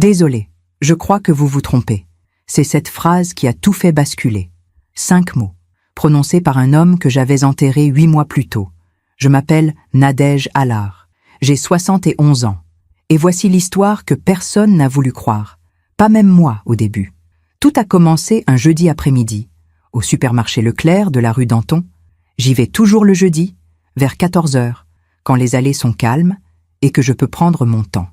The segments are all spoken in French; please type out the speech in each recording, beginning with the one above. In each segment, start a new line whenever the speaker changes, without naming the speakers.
Désolé, je crois que vous vous trompez. C'est cette phrase qui a tout fait basculer. 5 mots, prononcés par un homme que j'avais enterré 8 mois plus tôt. Je m'appelle Nadège Allard. J'ai 71 ans. Et voici l'histoire que personne n'a voulu croire. Pas même moi au début. Tout a commencé un jeudi après-midi, au supermarché Leclerc de la rue Danton. J'y vais toujours le jeudi, vers 14 heures, quand les allées sont calmes et que je peux prendre mon temps.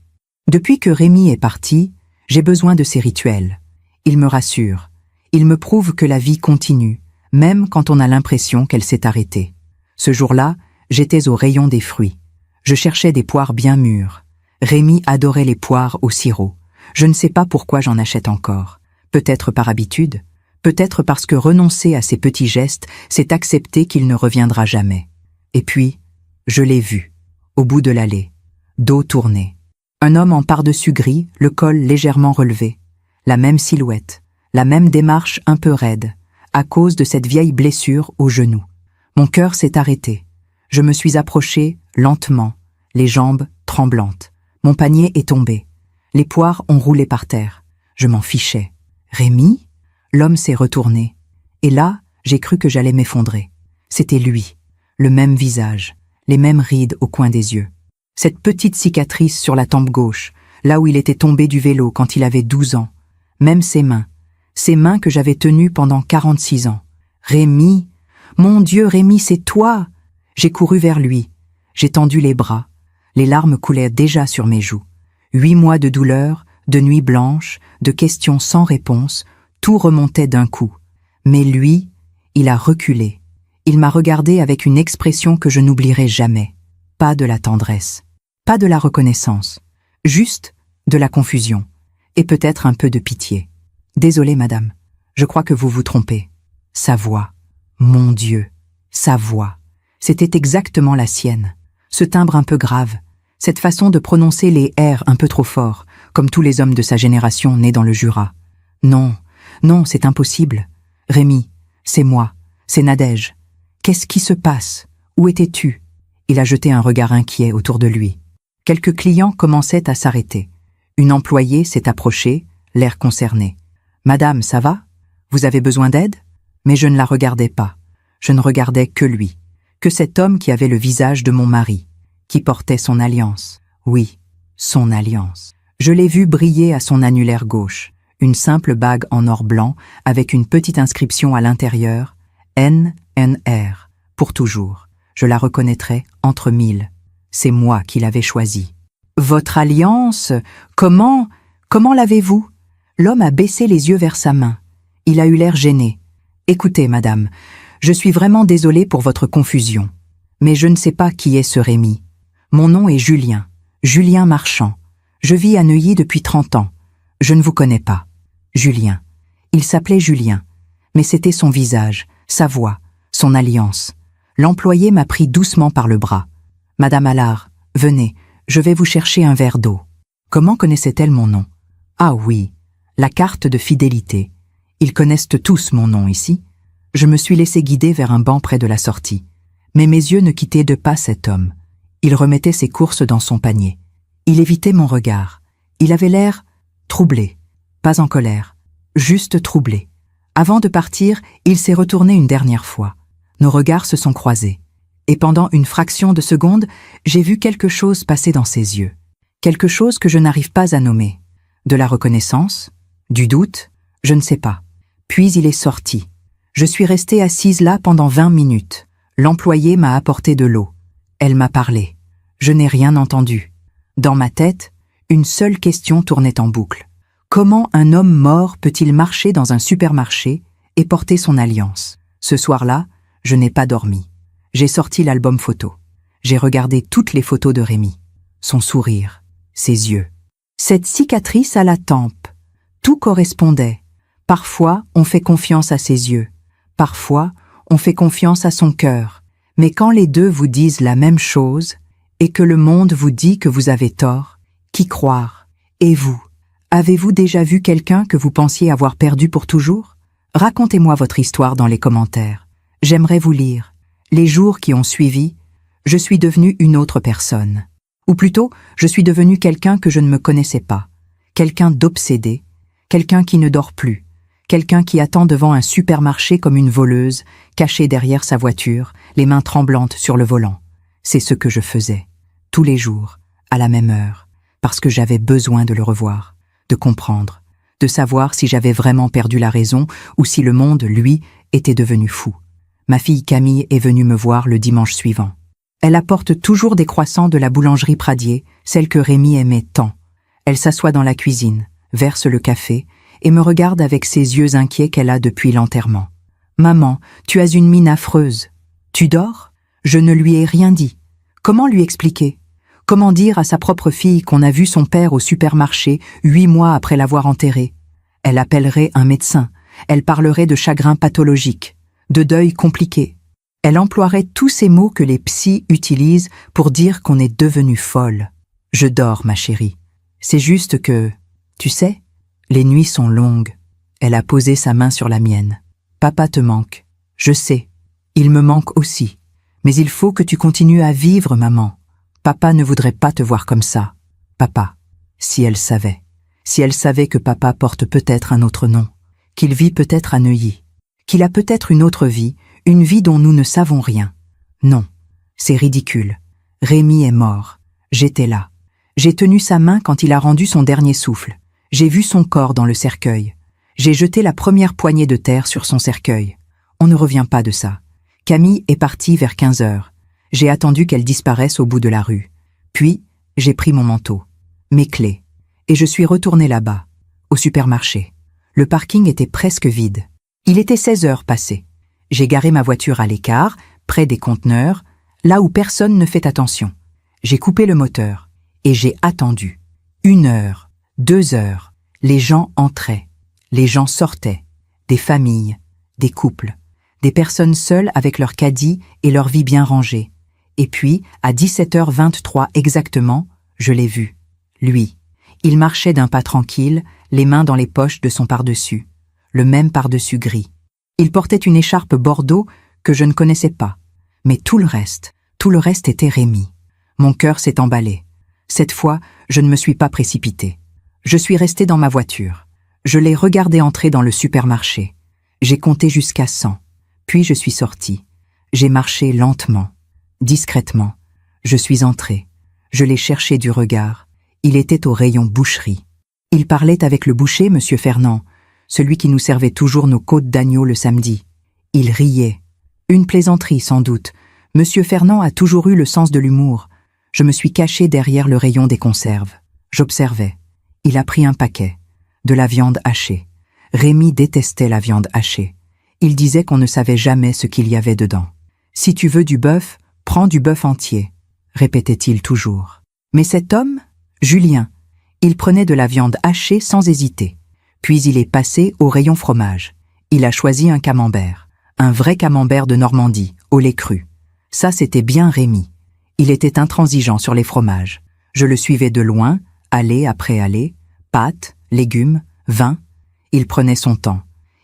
Depuis que Rémi est parti, j'ai besoin de ces rituels. Ils me rassurent. Ils me prouvent que la vie continue, même quand on a l'impression qu'elle s'est arrêtée. Ce jour-là, j'étais au rayon des fruits. Je cherchais des poires bien mûres. Rémi adorait les poires au sirop. Je ne sais pas pourquoi j'en achète encore. Peut-être par habitude, peut-être parce que renoncer à ces petits gestes, c'est accepter qu'il ne reviendra jamais. Et puis, je l'ai vu, au bout de l'allée, dos tourné. Un homme en pardessus gris, le col légèrement relevé. La même silhouette, la même démarche un peu raide, à cause de cette vieille blessure au genou. Mon cœur s'est arrêté. Je me suis approché lentement, les jambes tremblantes. Mon panier est tombé. Les poires ont roulé par terre. Je m'en fichais. Rémi? L'homme s'est retourné. Et là, j'ai cru que j'allais m'effondrer. C'était lui, le même visage, les mêmes rides au coin des yeux. Cette petite cicatrice sur la tempe gauche, là où il était tombé du vélo quand il avait 12 ans. Même ses mains que j'avais tenues pendant 46 ans. Rémi! Mon Dieu, Rémi, c'est toi! J'ai couru vers lui. J'ai tendu les bras. Les larmes coulaient déjà sur mes joues. 8 mois de douleur, de nuits blanches, de questions sans réponse, tout remontait d'un coup. Mais lui, il a reculé. Il m'a regardé avec une expression que je n'oublierai jamais. Pas de la tendresse, pas de la reconnaissance, juste de la confusion, et peut-être un peu de pitié. Désolée, madame, je crois que vous vous trompez. Sa voix, mon Dieu, sa voix, c'était exactement la sienne. Ce timbre un peu grave, cette façon de prononcer les R un peu trop fort, comme tous les hommes de sa génération nés dans le Jura. Non, non, c'est impossible. Rémi, c'est moi, c'est Nadège. Qu'est-ce qui se passe? Où étais-tu? Il a jeté un regard inquiet autour de lui. Quelques clients commençaient à s'arrêter. Une employée s'est approchée, l'air concerné. « Madame, ça va? Vous avez besoin d'aide ?» Mais je ne la regardais pas. Je ne regardais que lui, que cet homme qui avait le visage de mon mari, qui portait son alliance. Oui, son alliance. Je l'ai vu briller à son annulaire gauche, une simple bague en or blanc avec une petite inscription à l'intérieur, NNR, pour toujours. Je la reconnaîtrai entre 1000. C'est moi qui l'avais choisie. « Votre alliance? Comment l'avez-vous » L'homme a baissé les yeux vers sa main. Il a eu l'air gêné. « Écoutez, madame, je suis vraiment désolé pour votre confusion. Mais je ne sais pas qui est ce Rémi. Mon nom est Julien, Julien Marchand. Je vis à Neuilly depuis 30 ans. Je ne vous connais pas. Julien. Il s'appelait Julien. Mais c'était son visage, sa voix, son alliance. L'employé m'a pris doucement par le bras. « Madame Allard, venez, je vais vous chercher un verre d'eau. » Comment connaissait-elle mon nom? Ah oui, la carte de fidélité. Ils connaissent tous mon nom ici. Je me suis laissé guider vers un banc près de la sortie. Mais mes yeux ne quittaient de pas cet homme. Il remettait ses courses dans son panier. Il évitait mon regard. Il avait l'air troublé, pas en colère, juste troublé. Avant de partir, il s'est retourné une dernière fois. Nos regards se sont croisés. Et pendant une fraction de seconde, j'ai vu quelque chose passer dans ses yeux. Quelque chose que je n'arrive pas à nommer. De la reconnaissance? Du doute? Je ne sais pas. Puis il est sorti. Je suis restée assise là pendant 20 minutes. L'employée m'a apporté de l'eau. Elle m'a parlé. Je n'ai rien entendu. Dans ma tête, une seule question tournait en boucle. Comment un homme mort peut-il marcher dans un supermarché et porter son alliance? Ce soir-là, je n'ai pas dormi. J'ai sorti l'album photo. J'ai regardé toutes les photos de Rémi. Son sourire, ses yeux. Cette cicatrice à la tempe. Tout correspondait. Parfois, on fait confiance à ses yeux. Parfois, on fait confiance à son cœur. Mais quand les deux vous disent la même chose et que le monde vous dit que vous avez tort, qui croire? Et vous? Avez-vous déjà vu quelqu'un que vous pensiez avoir perdu pour toujours? Racontez-moi votre histoire dans les commentaires. J'aimerais vous lire. Les jours qui ont suivi, je suis devenue une autre personne. Ou plutôt, je suis devenue quelqu'un que je ne me connaissais pas. quelqu'un d'obsédé, quelqu'un qui ne dort plus, quelqu'un qui attend devant un supermarché comme une voleuse, cachée derrière sa voiture, les mains tremblantes sur le volant. C'est ce que je faisais, tous les jours, à la même heure, parce que j'avais besoin de le revoir, de comprendre, de savoir si j'avais vraiment perdu la raison ou si le monde, lui, était devenu fou. Ma fille Camille est venue me voir le dimanche suivant. Elle apporte toujours des croissants de la boulangerie Pradier, celle que Rémi aimait tant. Elle s'assoit dans la cuisine, verse le café et me regarde avec ses yeux inquiets qu'elle a depuis l'enterrement. « Maman, tu as une mine affreuse. Tu dors ? Je ne lui ai rien dit. Comment lui expliquer ? Comment dire à sa propre fille qu'on a vu son père au supermarché 8 mois après l'avoir enterré ? Elle appellerait un médecin, elle parlerait de chagrin pathologique, de deuil compliqué. Elle emploierait tous ces mots que les psys utilisent pour dire qu'on est devenu folle. Je dors, ma chérie. C'est juste que, tu sais, les nuits sont longues. Elle a posé sa main sur la mienne. Papa te manque. Je sais. Il me manque aussi. Mais il faut que tu continues à vivre, maman. Papa ne voudrait pas te voir comme ça. Papa, si elle savait que papa porte peut-être un autre nom, qu'il vit peut-être à Neuilly, qu'il a peut-être une autre vie, une vie dont nous ne savons rien. Non, c'est ridicule. Rémi est mort. J'étais là. J'ai tenu sa main quand il a rendu son dernier souffle. J'ai vu son corps dans le cercueil. J'ai jeté la première poignée de terre sur son cercueil. On ne revient pas de ça. Camille est partie vers 15 heures. J'ai attendu qu'elle disparaisse au bout de la rue. Puis, j'ai pris mon manteau, mes clés, et je suis retourné là-bas, au supermarché. Le parking était presque vide. Il était 16 heures passées. J'ai garé ma voiture à l'écart, près des conteneurs, là où personne ne fait attention. J'ai coupé le moteur, et j'ai attendu. 1 heure, 2 heures, les gens entraient, les gens sortaient, des familles, des couples, des personnes seules avec leur caddie et leur vie bien rangée. Et puis, à 17h23 exactement, je l'ai vu. Lui, il marchait d'un pas tranquille, les mains dans les poches de son pardessus, le même pardessus gris. Il portait une écharpe bordeaux que je ne connaissais pas. Mais tout le reste était Rémi. Mon cœur s'est emballé. Cette fois, je ne me suis pas précipitée. Je suis restée dans ma voiture. Je l'ai regardé entrer dans le supermarché. J'ai compté jusqu'à 100. Puis je suis sortie. J'ai marché lentement, discrètement. Je suis entrée. Je l'ai cherché du regard. Il était au rayon boucherie. Il parlait avec le boucher, Monsieur Fernand, celui qui nous servait toujours nos côtes d'agneau le samedi. Il riait. Une plaisanterie, sans doute. Monsieur Fernand a toujours eu le sens de l'humour. Je me suis cachée derrière le rayon des conserves. J'observais. Il a pris un paquet. De la viande hachée. Rémi détestait la viande hachée. Il disait qu'on ne savait jamais ce qu'il y avait dedans. « Si tu veux du bœuf, prends du bœuf entier », répétait-il toujours. Mais cet homme, Julien, il prenait de la viande hachée sans hésiter. Puis il est passé au rayon fromage. Il a choisi un camembert. Un vrai camembert de Normandie, au lait cru. Ça, c'était bien Rémi. Il était intransigeant sur les fromages. Je le suivais de loin, allée après allée, pâtes, légumes, vin. Il prenait son temps.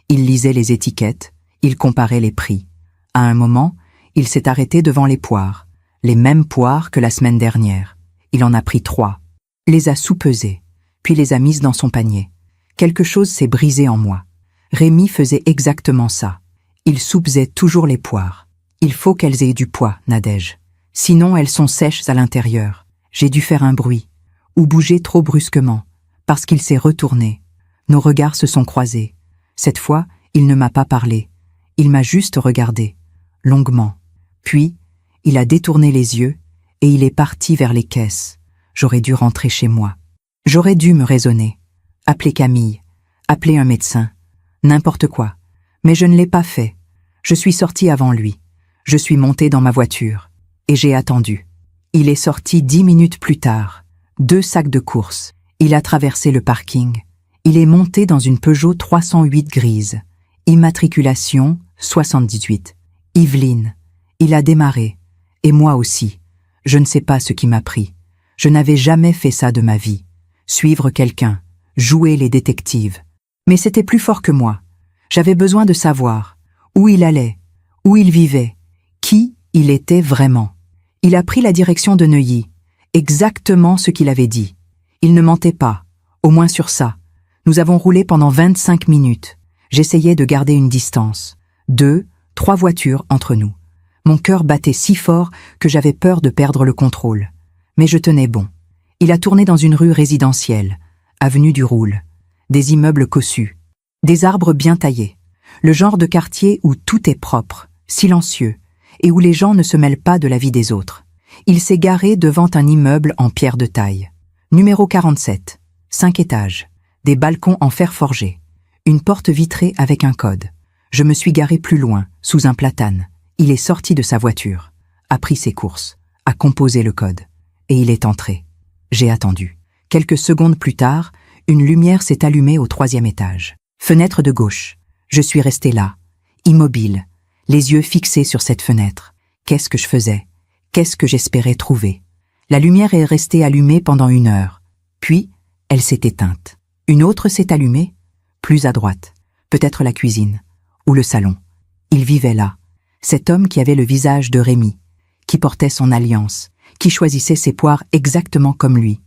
Il lisait les étiquettes, il comparait les prix. À un moment, il s'est arrêté devant les poires, les mêmes poires que la semaine dernière. Il en a pris 3, les a soupesées, puis les a mises dans son panier. Quelque chose s'est brisé en moi. Rémi faisait exactement ça. Il soupesait toujours les poires. Il faut qu'elles aient du poids, Nadège. Sinon, elles sont sèches à l'intérieur. J'ai dû faire un bruit, ou bouger trop brusquement, parce qu'il s'est retourné. Nos regards se sont croisés. Cette fois, il ne m'a pas parlé. Il m'a juste regardé, longuement. Puis, il a détourné les yeux et il est parti vers les caisses. J'aurais dû rentrer chez moi. J'aurais dû me raisonner. Appeler Camille, appeler un médecin, n'importe quoi. Mais je ne l'ai pas fait. Je suis sortie avant lui. Je suis montée dans ma voiture. Et j'ai attendu. Il est sorti 10 minutes plus tard. 2 sacs de courses. Il a traversé le parking. Il est monté dans une Peugeot 308 grise. Immatriculation 78. Yveline. Il a démarré. Et moi aussi. Je ne sais pas ce qui m'a pris. Je n'avais jamais fait ça de ma vie. Suivre quelqu'un. Jouer les détectives. Mais c'était plus fort que moi. J'avais besoin de savoir où il allait, où il vivait, qui il était vraiment. Il a pris la direction de Neuilly. Exactement ce qu'il avait dit. Il ne mentait pas. Au moins sur ça. Nous avons roulé pendant 25 minutes. J'essayais de garder une distance. 2, 3 voitures entre nous. Mon cœur battait si fort que j'avais peur de perdre le contrôle. Mais je tenais bon. Il a tourné dans une rue résidentielle, avenue du Roule. Des immeubles cossus. Des arbres bien taillés. Le genre de quartier où tout est propre, silencieux, et où les gens ne se mêlent pas de la vie des autres. Il s'est garé devant un immeuble en pierre de taille. Numéro 47, 5 étages, des balcons en fer forgé, une porte vitrée avec un code. Je me suis garé plus loin, sous un platane. Il est sorti de sa voiture, a pris ses courses, a composé le code, et il est entré. J'ai attendu. Quelques secondes plus tard, une lumière s'est allumée au 3e étage. Fenêtre de gauche. Je suis resté là, immobile, les yeux fixés sur cette fenêtre. Qu'est-ce que je faisais? Qu'est-ce que j'espérais trouver? La lumière est restée allumée pendant 1 heure. Puis, elle s'est éteinte. Une autre s'est allumée, plus à droite. Peut-être la cuisine, ou le salon. Il vivait là. Cet homme qui avait le visage de Rémi, qui portait son alliance, qui choisissait ses poires exactement comme lui.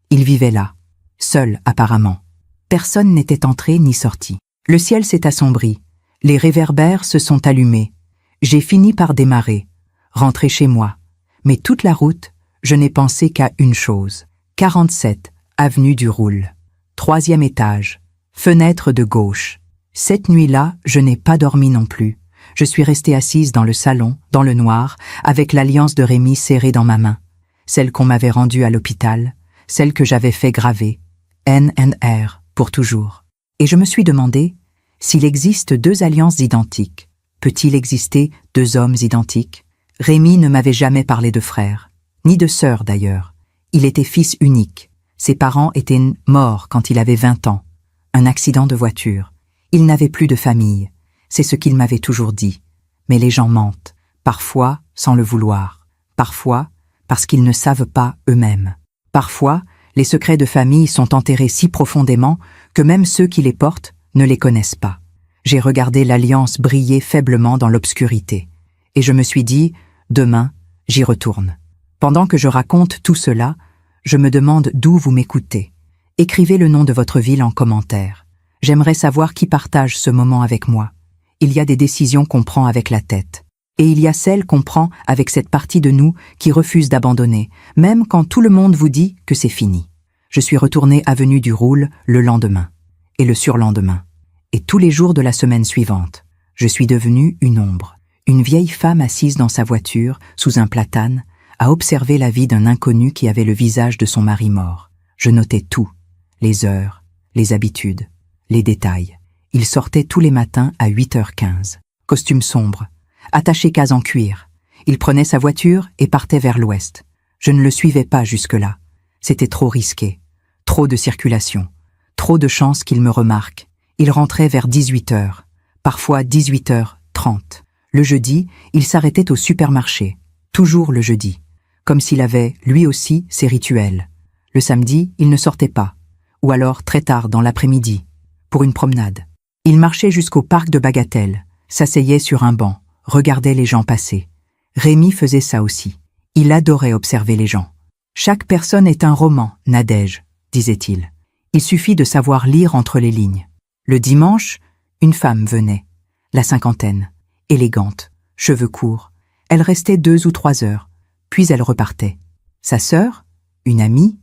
Il vivait là, seul apparemment. Personne n'était entré ni sorti. Le ciel s'est assombri, les réverbères se sont allumés. J'ai fini par démarrer, rentrer chez moi. Mais toute la route, je n'ai pensé qu'à une chose. 47, avenue du Roule. 3e étage, fenêtre de gauche. Cette nuit-là, je n'ai pas dormi non plus. Je suis restée assise dans le salon, dans le noir, avec l'alliance de Rémi serrée dans ma main. Celle qu'on m'avait rendue à l'hôpital, celle que j'avais fait graver. N.N.R. pour toujours. Et je me suis demandé, s'il existe 2 alliances identiques, peut-il exister 2 hommes identiques? Rémi ne m'avait jamais parlé de frère, ni de sœur d'ailleurs. Il était fils unique. Ses parents étaient morts quand il avait 20 ans. Un accident de voiture. Il n'avait plus de famille. C'est ce qu'il m'avait toujours dit. Mais les gens mentent, parfois sans le vouloir, parfois parce qu'ils ne savent pas eux-mêmes. Parfois, les secrets de famille sont enterrés si profondément que même ceux qui les portent ne les connaissent pas. J'ai regardé l'alliance briller faiblement dans l'obscurité, et je me suis dit, demain, j'y retourne. Pendant que je raconte tout cela, je me demande d'où vous m'écoutez. Écrivez le nom de votre ville en commentaire. J'aimerais savoir qui partage ce moment avec moi. Il y a des décisions qu'on prend avec la tête. Et il y a celles qu'on prend avec cette partie de nous qui refuse d'abandonner, même quand tout le monde vous dit que c'est fini. Je suis retourné avenue du Roule le lendemain, et le surlendemain, et tous les jours de la semaine suivante. Je suis devenue une ombre, une vieille femme assise dans sa voiture, sous un platane, à observer la vie d'un inconnu qui avait le visage de son mari mort. Je notais tout, les heures, les habitudes, les détails. Il sortait tous les matins à 8h15, costume sombre, attaché case en cuir. Il prenait sa voiture et partait vers l'ouest. Je ne le suivais pas jusque-là. C'était trop risqué, trop de circulation, trop de chances qu'il me remarque. Il rentrait vers 18h, parfois 18h30. Le jeudi, il s'arrêtait au supermarché, toujours le jeudi, comme s'il avait, lui aussi, ses rituels. Le samedi, il ne sortait pas, ou alors très tard dans l'après-midi, pour une promenade. Il marchait jusqu'au parc de Bagatelle, s'asseyait sur un banc, regardait les gens passer. Rémi faisait ça aussi. Il adorait observer les gens. Chaque personne est un roman, Nadège, disait-il. Il suffit de savoir lire entre les lignes. Le dimanche, une femme venait, la cinquantaine, élégante, cheveux courts. Elle restait 2 ou 3 heures, puis elle repartait. Sa sœur, une amie,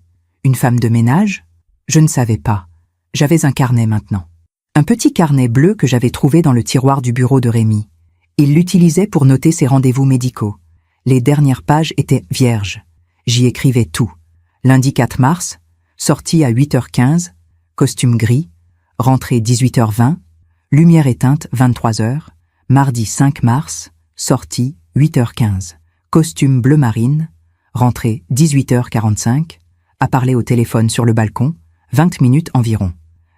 une femme de ménage, je ne savais pas. J'avais un carnet maintenant. Un petit carnet bleu que j'avais trouvé dans le tiroir du bureau de Rémi. Il l'utilisait pour noter ses rendez-vous médicaux. Les dernières pages étaient vierges. J'y écrivais tout. Lundi 4 mars, sortie à 8h15, costume gris, rentrée 18h20, lumière éteinte 23h, mardi 5 mars, sortie 8h15, costume bleu marine, rentrée 18h45, à parler au téléphone sur le balcon, 20 minutes environ.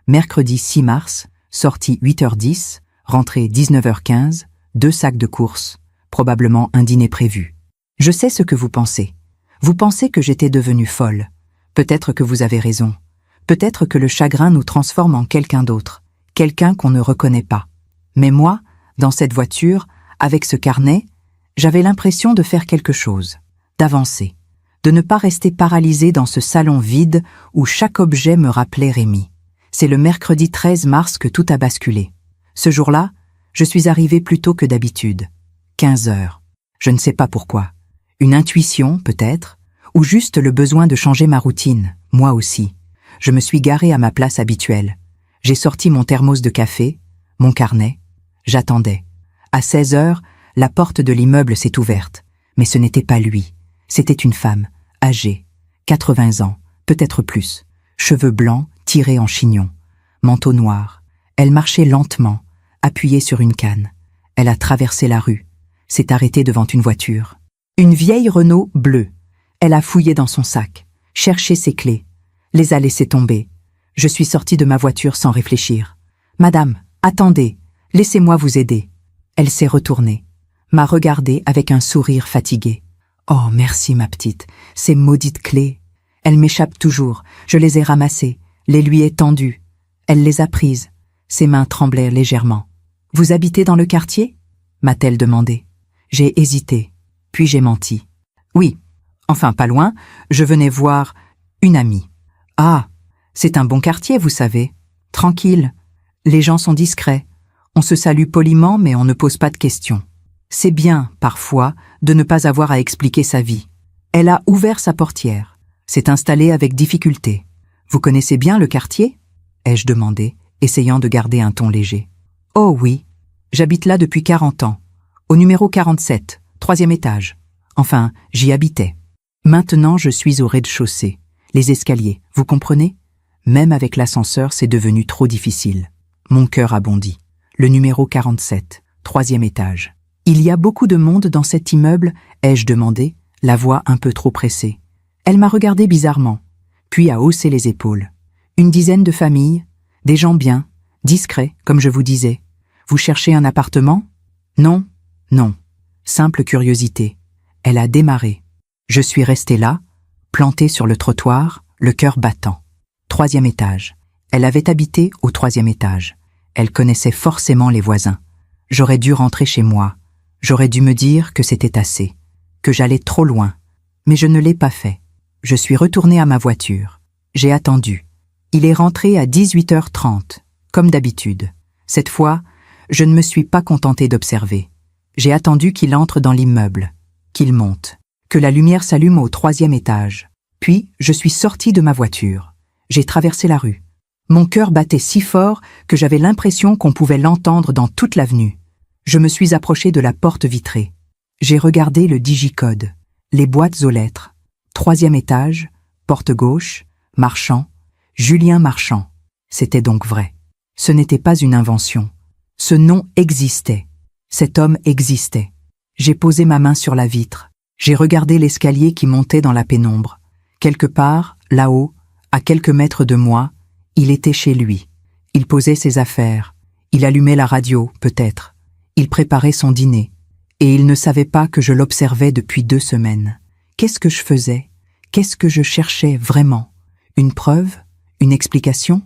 Mercredi 6 mars, sortie 8h10, rentrée 19h15, 2 sacs de courses, probablement un dîner prévu. Je sais ce que vous pensez. Vous pensez que j'étais devenue folle. Peut-être que vous avez raison. Peut-être que le chagrin nous transforme en quelqu'un d'autre, quelqu'un qu'on ne reconnaît pas. Mais moi, dans cette voiture, avec ce carnet, j'avais l'impression de faire quelque chose, d'avancer, de ne pas rester paralysée dans ce salon vide où chaque objet me rappelait Rémi. C'est le mercredi 13 mars que tout a basculé. Ce jour-là, je suis arrivée plus tôt que d'habitude. 15 heures. Je ne sais pas pourquoi. Une intuition, peut-être, ou juste le besoin de changer ma routine, moi aussi. Je me suis garée à ma place habituelle. J'ai sorti mon thermos de café, mon carnet. J'attendais. À 16 heures, la porte de l'immeuble s'est ouverte. Mais ce n'était pas lui. C'était une femme, âgée, 80 ans, peut-être plus. Cheveux blancs, tirés en chignon. Manteau noir. Elle marchait lentement, appuyée sur une canne. Elle a traversé la rue, s'est arrêtée devant une voiture. Une vieille Renault bleue. Elle a fouillé dans son sac, cherché ses clés, les a laissées tomber. Je suis sortie de ma voiture sans réfléchir. « Madame, attendez, laissez-moi vous aider. » Elle s'est retournée, m'a regardée avec un sourire fatigué. « Oh, merci ma petite, ces maudites clés. Elles m'échappent toujours, je les ai ramassées, les lui ai tendues. Elle les a prises. » Ses mains tremblaient légèrement. « Vous habitez dans le quartier ?» m'a-t-elle demandé. J'ai hésité, puis j'ai menti. « Oui, enfin pas loin, je venais voir une amie. »« Ah, c'est un bon quartier, vous savez. Tranquille. Les gens sont discrets. On se salue poliment, mais on ne pose pas de questions. C'est bien, parfois, de ne pas avoir à expliquer sa vie. » Elle a ouvert sa portière, s'est installée avec difficulté. « Vous connaissez bien le quartier ?» ai-je demandé, essayant de garder un ton léger. « Oh oui, j'habite là depuis 40 ans, au numéro 47, 3e étage. Enfin, j'y habitais. Maintenant, je suis au rez-de-chaussée. Les escaliers, vous comprenez? Même avec l'ascenseur, c'est devenu trop difficile. Mon cœur a bondi. Le numéro 47, 3e étage. Il y a beaucoup de monde dans cet immeuble, ai-je demandé, la voix un peu trop pressée. Elle m'a regardé bizarrement, puis a haussé les épaules. Une dizaine de familles, des gens bien, discrets, comme je vous disais. Vous cherchez un appartement? Non, non. Simple curiosité. Elle a démarré. Je suis restée là, plantée sur le trottoir, le cœur battant. 3e étage. Elle avait habité au 3e étage. Elle connaissait forcément les voisins. J'aurais dû rentrer chez moi. J'aurais dû me dire que c'était assez, que j'allais trop loin. Mais je ne l'ai pas fait. Je suis retournée à ma voiture. J'ai attendu. Il est rentré à 18h30, comme d'habitude. Cette fois, je ne me suis pas contentée d'observer. J'ai attendu qu'il entre dans l'immeuble, qu'il monte, que la lumière s'allume au 3e étage. Puis, je suis sortie de ma voiture. J'ai traversé la rue. Mon cœur battait si fort que j'avais l'impression qu'on pouvait l'entendre dans toute l'avenue. Je me suis approchée de la porte vitrée. J'ai regardé le digicode, les boîtes aux lettres. 3e étage, porte gauche, Marchand, Julien Marchand. C'était donc vrai. Ce n'était pas une invention. Ce nom existait. Cet homme existait. J'ai posé ma main sur la vitre. J'ai regardé l'escalier qui montait dans la pénombre. Quelque part, là-haut, à quelques mètres de moi, il était chez lui. Il posait ses affaires. Il allumait la radio, peut-être. Il préparait son dîner. Et il ne savait pas que je l'observais depuis 2 semaines. Qu'est-ce que je faisais? Qu'est-ce que je cherchais vraiment? Une preuve? Une explication?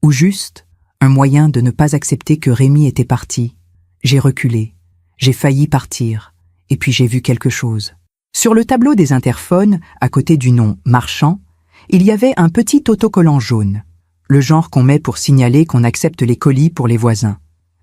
Ou juste un moyen de ne pas accepter que Rémi était parti? J'ai reculé. J'ai failli partir. Et puis j'ai vu quelque chose. Sur le tableau des interphones, à côté du nom « Marchand », il y avait un petit autocollant jaune, le genre qu'on met pour signaler qu'on accepte les colis pour les voisins.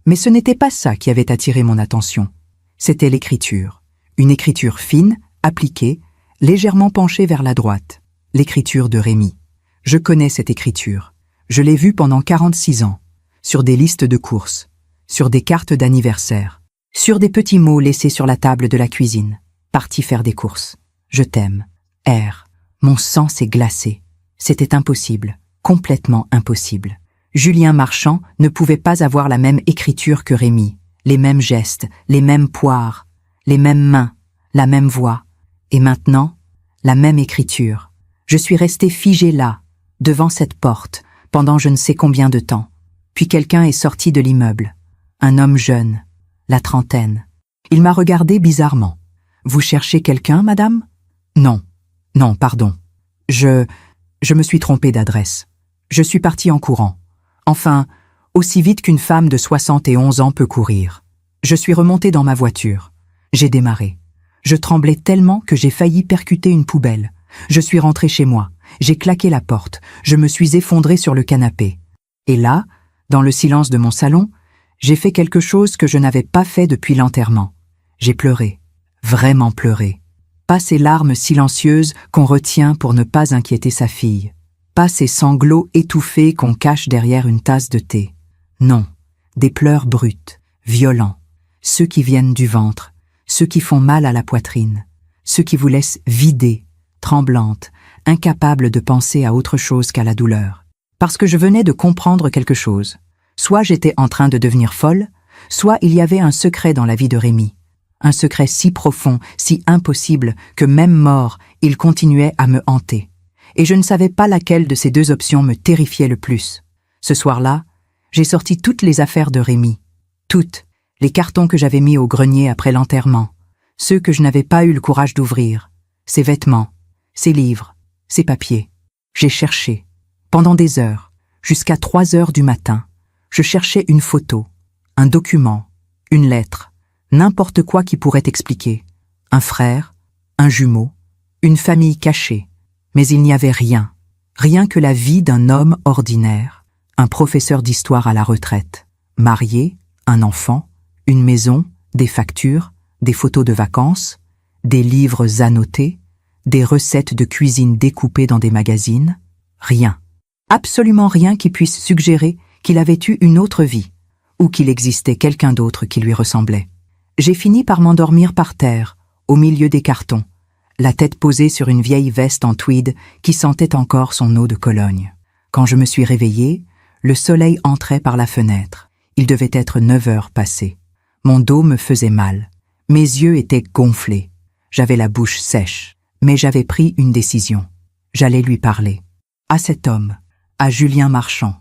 Mais ce n'était pas ça qui avait attiré mon attention. C'était l'écriture. Une écriture fine, appliquée, légèrement penchée vers la droite. L'écriture de Rémi. Je connais cette écriture. Je l'ai vue pendant 46 ans, sur des listes de courses, sur des cartes d'anniversaire, sur des petits mots laissés sur la table de la cuisine. Parti faire des courses. Je t'aime. R. Mon sang s'est glacé. C'était impossible, complètement impossible. Julien Marchand ne pouvait pas avoir la même écriture que Rémi, les mêmes gestes, les mêmes poires, les mêmes mains, la même voix. Et maintenant, la même écriture. Je suis restée figée là, devant cette porte, pendant je ne sais combien de temps. Puis quelqu'un est sorti de l'immeuble. Un homme jeune, la trentaine. Il m'a regardé bizarrement. « Vous cherchez quelqu'un, madame ?»« Non. Non, pardon. Je me suis trompée d'adresse. Je suis partie en courant. Enfin, aussi vite qu'une femme de 71 ans peut courir. Je suis remontée dans ma voiture. J'ai démarré. Je tremblais tellement que j'ai failli percuter une poubelle. Je suis rentrée chez moi, j'ai claqué la porte, je me suis effondrée sur le canapé. Et là, dans le silence de mon salon, j'ai fait quelque chose que je n'avais pas fait depuis l'enterrement. J'ai pleuré, vraiment pleuré. Pas ces larmes silencieuses qu'on retient pour ne pas inquiéter sa fille. Pas ces sanglots étouffés qu'on cache derrière une tasse de thé. Non, des pleurs bruts, violents, ceux qui viennent du ventre, ceux qui font mal à la poitrine, ceux qui vous laissent vider, tremblante, incapable de penser à autre chose qu'à la douleur. Parce que je venais de comprendre quelque chose. Soit j'étais en train de devenir folle, soit il y avait un secret dans la vie de Rémi. Un secret si profond, si impossible, que même mort, il continuait à me hanter. Et je ne savais pas laquelle de ces deux options me terrifiait le plus. Ce soir-là, j'ai sorti toutes les affaires de Rémi. Toutes. Les cartons que j'avais mis au grenier après l'enterrement. Ceux que je n'avais pas eu le courage d'ouvrir. Ses vêtements, ses livres, ses papiers. J'ai cherché. Pendant des heures, jusqu'à 3 heures du matin, je cherchais une photo, un document, une lettre, n'importe quoi qui pourrait expliquer. Un frère, un jumeau, une famille cachée. Mais il n'y avait rien. Rien que la vie d'un homme ordinaire, un professeur d'histoire à la retraite, marié, un enfant, une maison, des factures, des photos de vacances, des livres annotés, des recettes de cuisine découpées dans des magazines. Rien. Absolument rien qui puisse suggérer qu'il avait eu une autre vie, ou qu'il existait quelqu'un d'autre qui lui ressemblait. J'ai fini par m'endormir par terre, au milieu des cartons, la tête posée sur une vieille veste en tweed qui sentait encore son eau de Cologne. Quand je me suis réveillée, le soleil entrait par la fenêtre. Il devait être 9 heures passées. Mon dos me faisait mal. Mes yeux étaient gonflés. J'avais la bouche sèche. Mais j'avais pris une décision. J'allais lui parler. À cet homme, à Julien Marchand,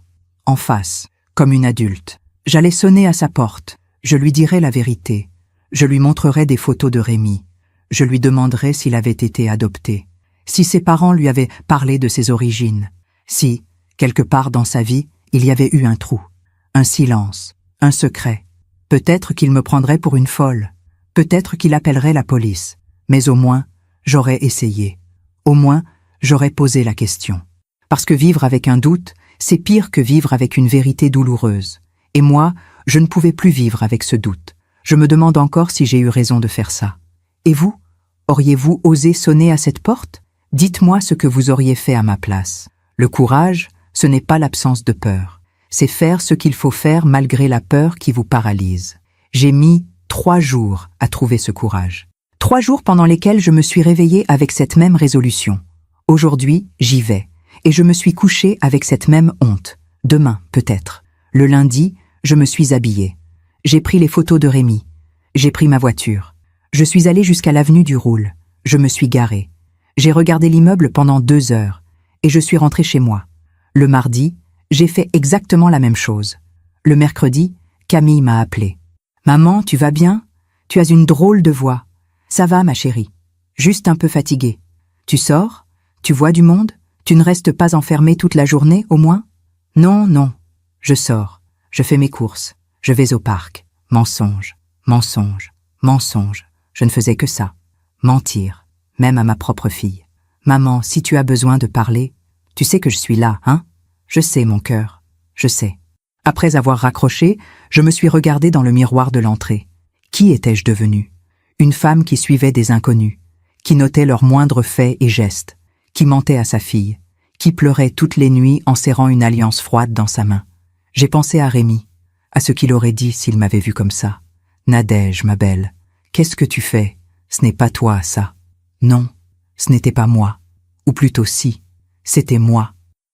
en face, comme une adulte. J'allais sonner à sa porte. Je lui dirais la vérité. Je lui montrerais des photos de Rémi. Je lui demanderais s'il avait été adopté. Si ses parents lui avaient parlé de ses origines. Si, quelque part dans sa vie, il y avait eu un trou. Un silence. Un secret. Peut-être qu'il me prendrait pour une folle. Peut-être qu'il appellerait la police. Mais au moins, j'aurais essayé. Au moins, j'aurais posé la question. Parce que vivre avec un doute, c'est pire que vivre avec une vérité douloureuse. Et moi, je ne pouvais plus vivre avec ce doute. Je me demande encore si j'ai eu raison de faire ça. Et vous? Auriez-vous osé sonner à cette porte? Dites-moi ce que vous auriez fait à ma place. Le courage, ce n'est pas l'absence de peur. C'est faire ce qu'il faut faire malgré la peur qui vous paralyse. J'ai mis 3 jours à trouver ce courage. 3 jours pendant lesquels je me suis réveillée avec cette même résolution. Aujourd'hui, j'y vais. Et je me suis couchée avec cette même honte. Demain, peut-être. Le lundi, je me suis habillée. J'ai pris les photos de Rémi. J'ai pris ma voiture. Je suis allée jusqu'à l'avenue du Roule. Je me suis garée. J'ai regardé l'immeuble pendant 2 heures. Et je suis rentrée chez moi. Le mardi, j'ai fait exactement la même chose. Le mercredi, Camille m'a appelée. « Maman, tu vas bien? Tu as une drôle de voix. »« Ça va, ma chérie. Juste un peu fatiguée. Tu sors? Tu vois du monde? Tu ne restes pas enfermée toute la journée, au moins? »« Non, non. Je sors. Je fais mes courses. Je vais au parc. Mensonge, mensonge, mensonge. Je ne faisais que ça. Mentir, même à ma propre fille. Maman, si tu as besoin de parler, tu sais que je suis là, hein? Je sais, mon cœur. Je sais. » Après avoir raccroché, je me suis regardée dans le miroir de l'entrée. Qui étais-je devenue? Une femme qui suivait des inconnus, qui notait leurs moindres faits et gestes, qui mentait à sa fille, qui pleurait toutes les nuits en serrant une alliance froide dans sa main. J'ai pensé à Rémi, à ce qu'il aurait dit s'il m'avait vue comme ça. « Nadège, ma belle, qu'est-ce que tu fais? Ce n'est pas toi, ça. » Non, ce n'était pas moi. Ou plutôt si, c'était moi.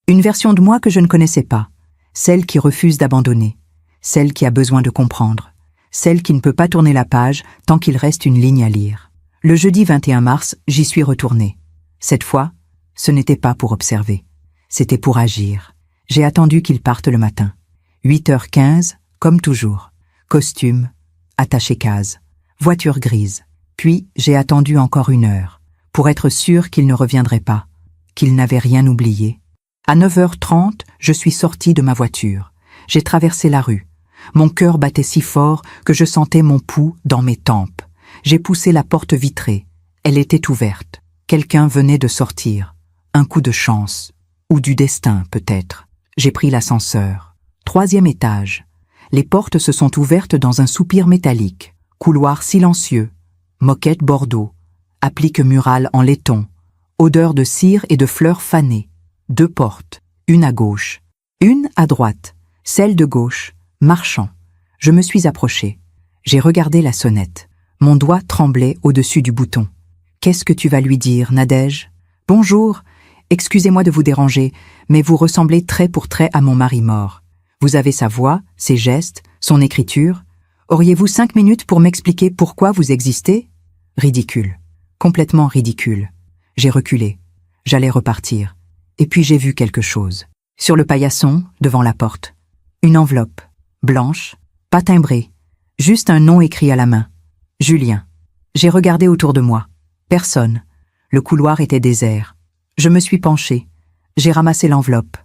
Une version de moi que je ne connaissais pas. Celle qui refuse d'abandonner. Celle qui a besoin de comprendre. Celle qui ne peut pas tourner la page tant qu'il reste une ligne à lire. Le jeudi 21 mars, j'y suis retournée. Cette fois, ce n'était pas pour observer. C'était pour agir. J'ai attendu qu'il parte le matin. 8h15, comme toujours. Costume, attaché case, voiture grise. Puis, j'ai attendu encore 1 heure, pour être sûre qu'il ne reviendrait pas, qu'il n'avait rien oublié. À 9h30, je suis sortie de ma voiture. J'ai traversé la rue. Mon cœur battait si fort que je sentais mon pouls dans mes tempes. J'ai poussé la porte vitrée. Elle était ouverte. Quelqu'un venait de sortir. Un coup de chance. Ou du destin, peut-être. J'ai pris l'ascenseur. 3e étage. Les portes se sont ouvertes dans un soupir métallique. Couloir silencieux. Moquette bordeaux. Applique murale en laiton. Odeur de cire et de fleurs fanées. 2 portes. Une à gauche. Une à droite. Celle de gauche. Marchand. Je me suis approché. J'ai regardé la sonnette. Mon doigt tremblait au-dessus du bouton. Qu'est-ce que tu vas lui dire, Nadège? Bonjour. Excusez-moi de vous déranger, mais vous ressemblez trait pour trait à mon mari mort. Vous avez sa voix, ses gestes, son écriture. Auriez-vous 5 minutes pour m'expliquer pourquoi vous existez? Ridicule. Complètement ridicule. J'ai reculé. J'allais repartir. Et puis j'ai vu quelque chose. Sur le paillasson, devant la porte. Une enveloppe. Blanche. Pas timbrée. Juste un nom écrit à la main. Julien. J'ai regardé autour de moi. Personne. Le couloir était désert. Je me suis penché. J'ai ramassé l'enveloppe.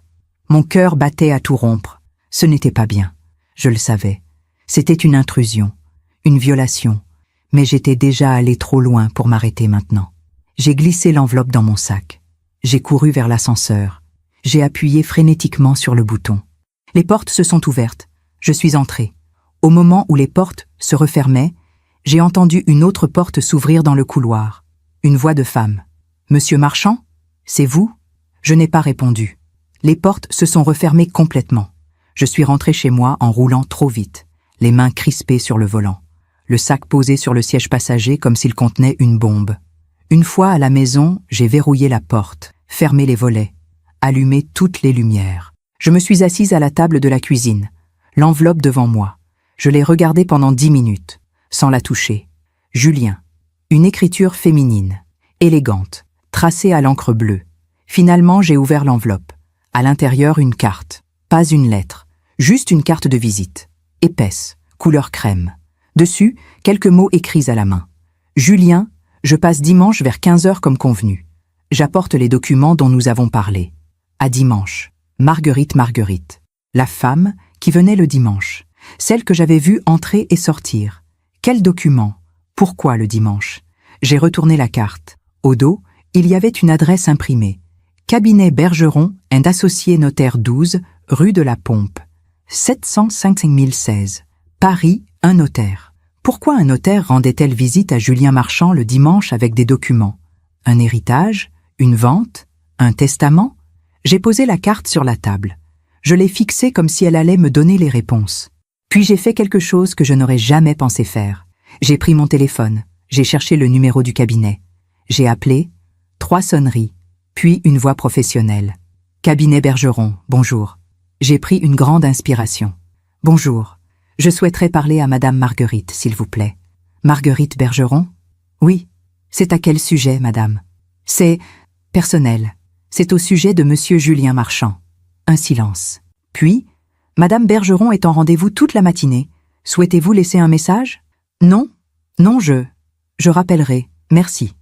Mon cœur battait à tout rompre. Ce n'était pas bien. Je le savais. C'était une intrusion. Une violation. Mais j'étais déjà allé trop loin pour m'arrêter maintenant. J'ai glissé l'enveloppe dans mon sac. J'ai couru vers l'ascenseur. J'ai appuyé frénétiquement sur le bouton. Les portes se sont ouvertes. Je suis entré. Au moment où les portes se refermaient, j'ai entendu une autre porte s'ouvrir dans le couloir. Une voix de femme. « Monsieur Marchand? C'est vous ?» Je n'ai pas répondu. Les portes se sont refermées complètement. Je suis rentré chez moi en roulant trop vite, les mains crispées sur le volant, le sac posé sur le siège passager comme s'il contenait une bombe. Une fois à la maison, j'ai verrouillé la porte, fermé les volets, allumé toutes les lumières. Je me suis assise à la table de la cuisine, l'enveloppe devant moi. Je l'ai regardée pendant 10 minutes, sans la toucher. Julien. Une écriture féminine, élégante, tracée à l'encre bleue. Finalement, j'ai ouvert l'enveloppe. À l'intérieur, une carte. Pas une lettre, juste une carte de visite. Épaisse, couleur crème. Dessus, quelques mots écrits à la main. Julien, je passe dimanche vers 15h comme convenu. J'apporte les documents dont nous avons parlé. À dimanche. Marguerite. La femme qui venait le dimanche. Celle que j'avais vue entrer et sortir. Quel document? Pourquoi le dimanche? J'ai retourné la carte. Au dos, il y avait une adresse imprimée. Cabinet Bergeron and Associés Notaire 12, rue de la Pompe. 705 016. Paris, un notaire. Pourquoi un notaire rendait-elle visite à Julien Marchand le dimanche avec des documents? Un héritage? Une vente? Un testament? J'ai posé la carte sur la table. Je l'ai fixée comme si elle allait me donner les réponses. Puis j'ai fait quelque chose que je n'aurais jamais pensé faire. J'ai pris mon téléphone, j'ai cherché le numéro du cabinet. J'ai appelé, 3 sonneries, puis une voix professionnelle. Cabinet Bergeron, bonjour. J'ai pris une grande inspiration. Bonjour, je souhaiterais parler à Madame Marguerite, s'il vous plaît. Marguerite Bergeron? Oui. C'est à quel sujet, madame? C'est personnel. C'est au sujet de Monsieur Julien Marchand. Un silence. Puis, Madame Bergeron est en rendez-vous toute la matinée. Souhaitez-vous laisser un message? Non, je rappellerai, merci.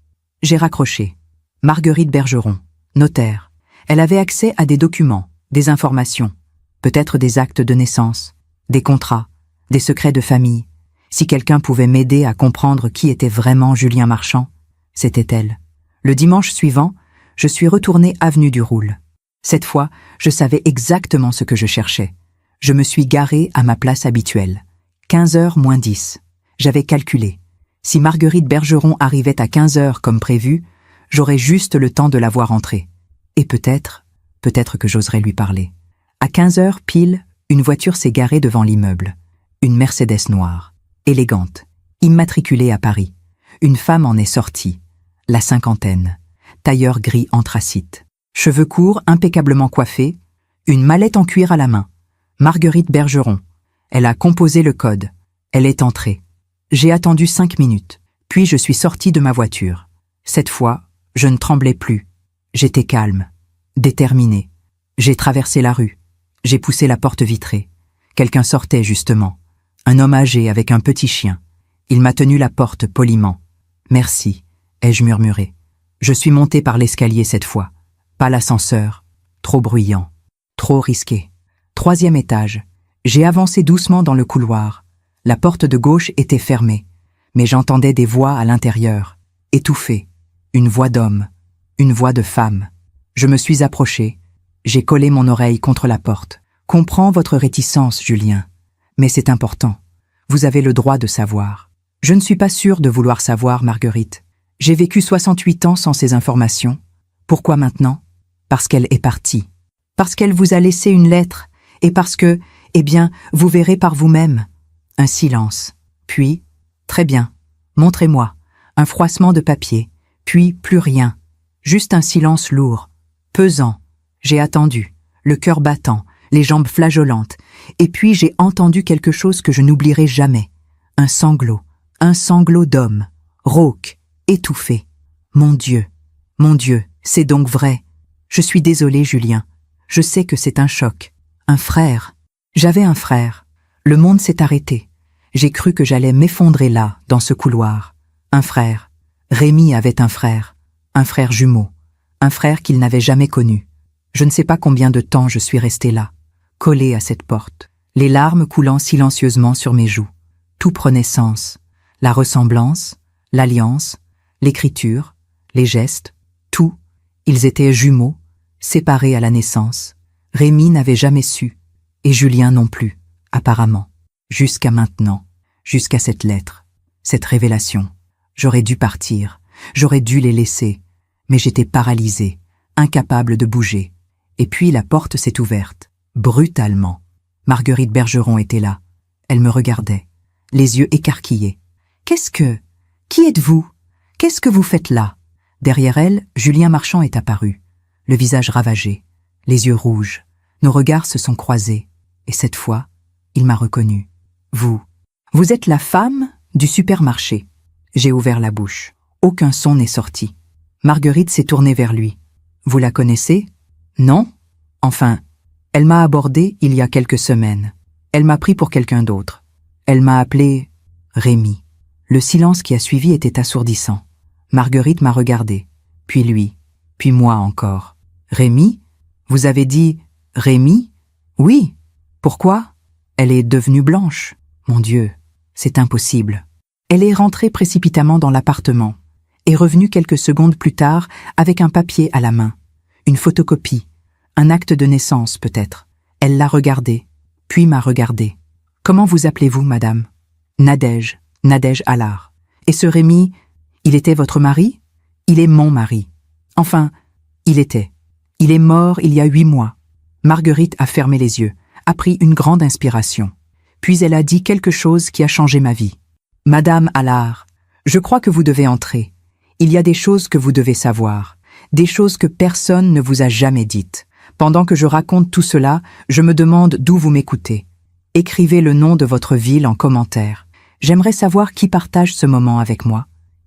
J'ai raccroché. Marguerite Bergeron, notaire. Elle avait accès à des documents, des informations, peut-être des actes de naissance, des contrats, des secrets de famille. Si quelqu'un pouvait m'aider à comprendre qui était vraiment Julien Marchand, c'était elle. Le dimanche suivant, je suis retourné avenue du Roule. Cette fois, je savais exactement ce que je cherchais. Je me suis garé à ma place habituelle. 15h moins 10. J'avais calculé. Si Marguerite Bergeron arrivait à 15h comme prévu, j'aurais juste le temps de la voir entrer. Et peut-être que j'oserais lui parler. À 15h pile, une voiture s'est garée devant l'immeuble. Une Mercedes noire, élégante, immatriculée à Paris. Une femme en est sortie, la cinquantaine, tailleur gris anthracite, cheveux courts impeccablement coiffés, une mallette en cuir à la main. Marguerite Bergeron. Elle a composé le code. Elle est entrée. J'ai attendu 5 minutes, puis je suis sorti de ma voiture. Cette fois, je ne tremblais plus. J'étais calme, déterminé. J'ai traversé la rue. J'ai poussé la porte vitrée. Quelqu'un sortait justement. Un homme âgé avec un petit chien. Il m'a tenu la porte poliment. « Merci », ai-je murmuré. Je suis monté par l'escalier cette fois. Pas l'ascenseur. Trop bruyant. Trop risqué. 3e étage. J'ai avancé doucement dans le couloir. La porte de gauche était fermée, mais j'entendais des voix à l'intérieur, étouffées. une voix d'homme, une voix de femme. Je me suis approché, j'ai collé mon oreille contre la porte. Comprends votre réticence, Julien. Mais c'est important. Vous avez le droit de savoir. Je ne suis pas sûre de vouloir savoir, Marguerite. J'ai vécu 68 ans sans ces informations. Pourquoi maintenant? Parce qu'elle est partie. Parce qu'elle vous a laissé une lettre. Et parce que, eh bien, vous verrez par vous-même. Un silence. Puis, très bien. Montrez-moi. Un froissement de papier. Puis, plus rien. Juste un silence lourd. Pesant. J'ai attendu. Le cœur battant. Les jambes flageolantes. Et puis j'ai entendu quelque chose que je n'oublierai jamais. Un sanglot d'homme, rauque, étouffé. Mon Dieu, c'est donc vrai. Je suis désolée, Julien. Je sais que c'est un choc. Un frère. J'avais un frère. Le monde s'est arrêté. J'ai cru que j'allais m'effondrer là, dans ce couloir. Un frère. Rémi avait un frère jumeau. Un frère qu'il n'avait jamais connu. Je ne sais pas combien de temps je suis restée là, collée à cette porte, les larmes coulant silencieusement sur mes joues. Tout prenait sens. La ressemblance, l'alliance, l'écriture, les gestes, tout. Ils étaient jumeaux, séparés à la naissance. Rémi n'avait jamais su, et Julien non plus, apparemment. Jusqu'à maintenant, jusqu'à cette lettre, cette révélation. J'aurais dû partir, j'aurais dû les laisser, mais j'étais paralysée, incapable de bouger. Et puis la porte s'est ouverte, brutalement. Marguerite Bergeron était là. Elle me regardait, les yeux écarquillés. Qui êtes-vous? Qu'est-ce que vous faites là? Derrière elle, Julien Marchand est apparu, le visage ravagé, les yeux rouges. Nos regards se sont croisés, et cette fois, il m'a reconnue. Vous êtes la femme du supermarché. J'ai ouvert la bouche. Aucun son n'est sorti. Marguerite s'est tournée vers lui. Vous la connaissez? Non? Enfin, elle m'a abordé il y a quelques semaines. Elle m'a pris pour quelqu'un d'autre. Elle m'a appelé Rémi. Le silence qui a suivi était assourdissant. Marguerite m'a regardé, puis lui, puis moi encore. Rémi? Vous avez dit Rémi? Oui. Pourquoi? Elle est devenue blanche. Mon Dieu, c'est impossible. Elle est rentrée précipitamment dans l'appartement, et revenue quelques secondes plus tard avec un papier à la main. Une photocopie, un acte de naissance peut-être. Elle l'a regardé, puis m'a regardé. Comment vous appelez-vous, madame? Nadège Allard. Et ce Rémi, il était votre mari? Il est mon mari. Enfin, il était. Il est mort il y a 8 mois. Marguerite a fermé les yeux, a pris une grande inspiration. Puis elle a dit quelque chose qui a changé ma vie. Madame Allard, je crois que vous devez entrer. Il y a des choses que vous devez savoir. Des choses que personne ne vous a jamais dites. Pendant que je raconte tout cela, je me demande d'où vous m'écoutez. Écrivez le nom de votre ville en commentaire. J'aimerais savoir qui partage ce moment avec moi.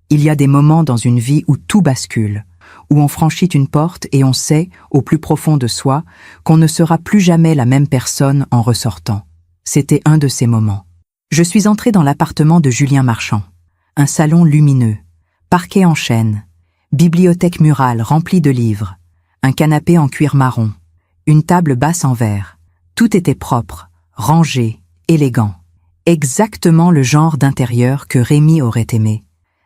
Il y a des moments dans une vie où tout bascule, où on franchit une porte et on sait, au plus profond de soi, qu'on ne sera plus jamais la même personne en ressortant. C'était un de ces moments. Je suis entrée dans l'appartement de Julien Marchand. Un salon lumineux, parquet en chêne, bibliothèque murale remplie de livres, un canapé en cuir marron, une table basse en verre. Tout était propre, rangé, élégant. Exactement le genre d'intérieur que Rémi aurait aimé.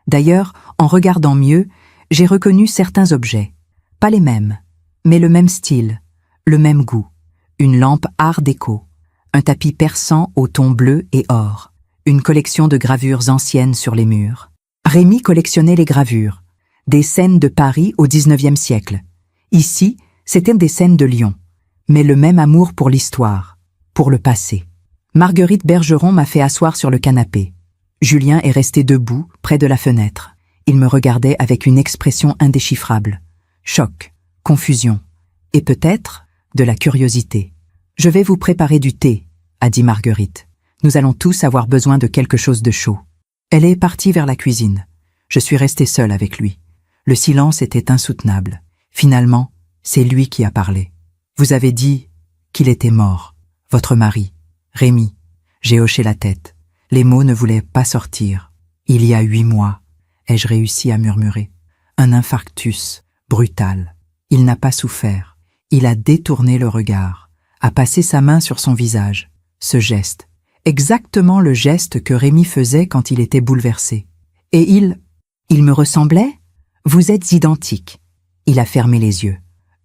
D'ailleurs, en regardant mieux, j'ai reconnu certains objets. Pas les mêmes, mais le même style, le même goût. Une lampe art déco, un tapis persan au ton bleu et or, une collection de gravures anciennes sur les murs. Rémi collectionnait les gravures, des scènes de Paris au XIXe siècle. Ici, c'étaient des scènes de Lyon, mais le même amour pour l'histoire, pour le passé. Marguerite Bergeron m'a fait asseoir sur le canapé. Julien est resté debout, près de la fenêtre. Il me regardait avec une expression indéchiffrable. Choc, confusion, et peut-être de la curiosité. « Je vais vous préparer du thé », a dit Marguerite. « Nous allons tous avoir besoin de quelque chose de chaud. » Elle est partie vers la cuisine. Je suis restée seule avec lui. Le silence était insoutenable. Finalement, c'est lui qui a parlé. « Vous avez dit qu'il était mort, votre mari, Rémi. » J'ai hoché la tête. Les mots ne voulaient pas sortir. « Il y a 8 mois, ai-je réussi à murmurer. Un infarctus, brutal. Il n'a pas souffert. Il a détourné le regard, a passé sa main sur son visage. Ce geste, exactement le geste que Rémi faisait quand il était bouleversé. Et il me ressemblait? Vous êtes identiques. Il a fermé les yeux.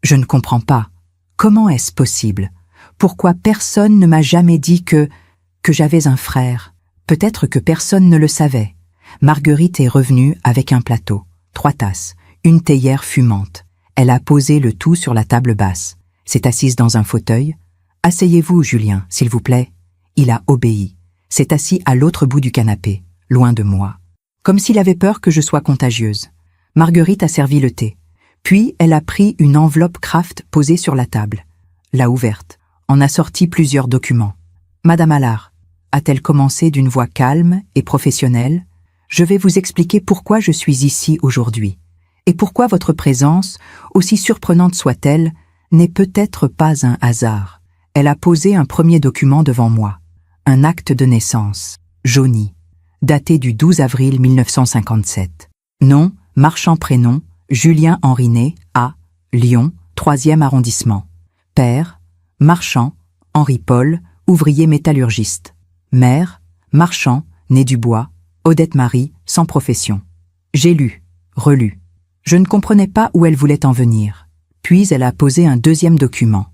Je ne comprends pas. Comment est-ce possible? Pourquoi personne ne m'a jamais dit que j'avais un frère? Peut-être que personne ne le savait. Marguerite est revenue avec un plateau, 3 tasses, une théière fumante. Elle a posé le tout sur la table basse. S'est assise dans un fauteuil. « Asseyez-vous, Julien, s'il vous plaît. » Il a obéi. S'est assis à l'autre bout du canapé, loin de moi. Comme s'il avait peur que je sois contagieuse. Marguerite a servi le thé. Puis elle a pris une enveloppe Kraft posée sur la table. L'a ouverte. En a sorti plusieurs documents. « Madame Allard, a-t-elle commencé d'une voix calme et professionnelle, je vais vous expliquer pourquoi je suis ici aujourd'hui, et pourquoi votre présence, aussi surprenante soit-elle, n'est peut-être pas un hasard. » Elle a posé un premier document devant moi. Un acte de naissance, jauni, daté du 12 avril 1957. Nom, Marchand prénom, Julien Henrinet, à Lyon, 3e arrondissement. Père, Marchand, Henri-Paul, ouvrier métallurgiste. Mère, Marchand, né du bois, Odette Marie, sans profession. J'ai lu, relu. Je ne comprenais pas où elle voulait en venir. Puis elle a posé un deuxième document,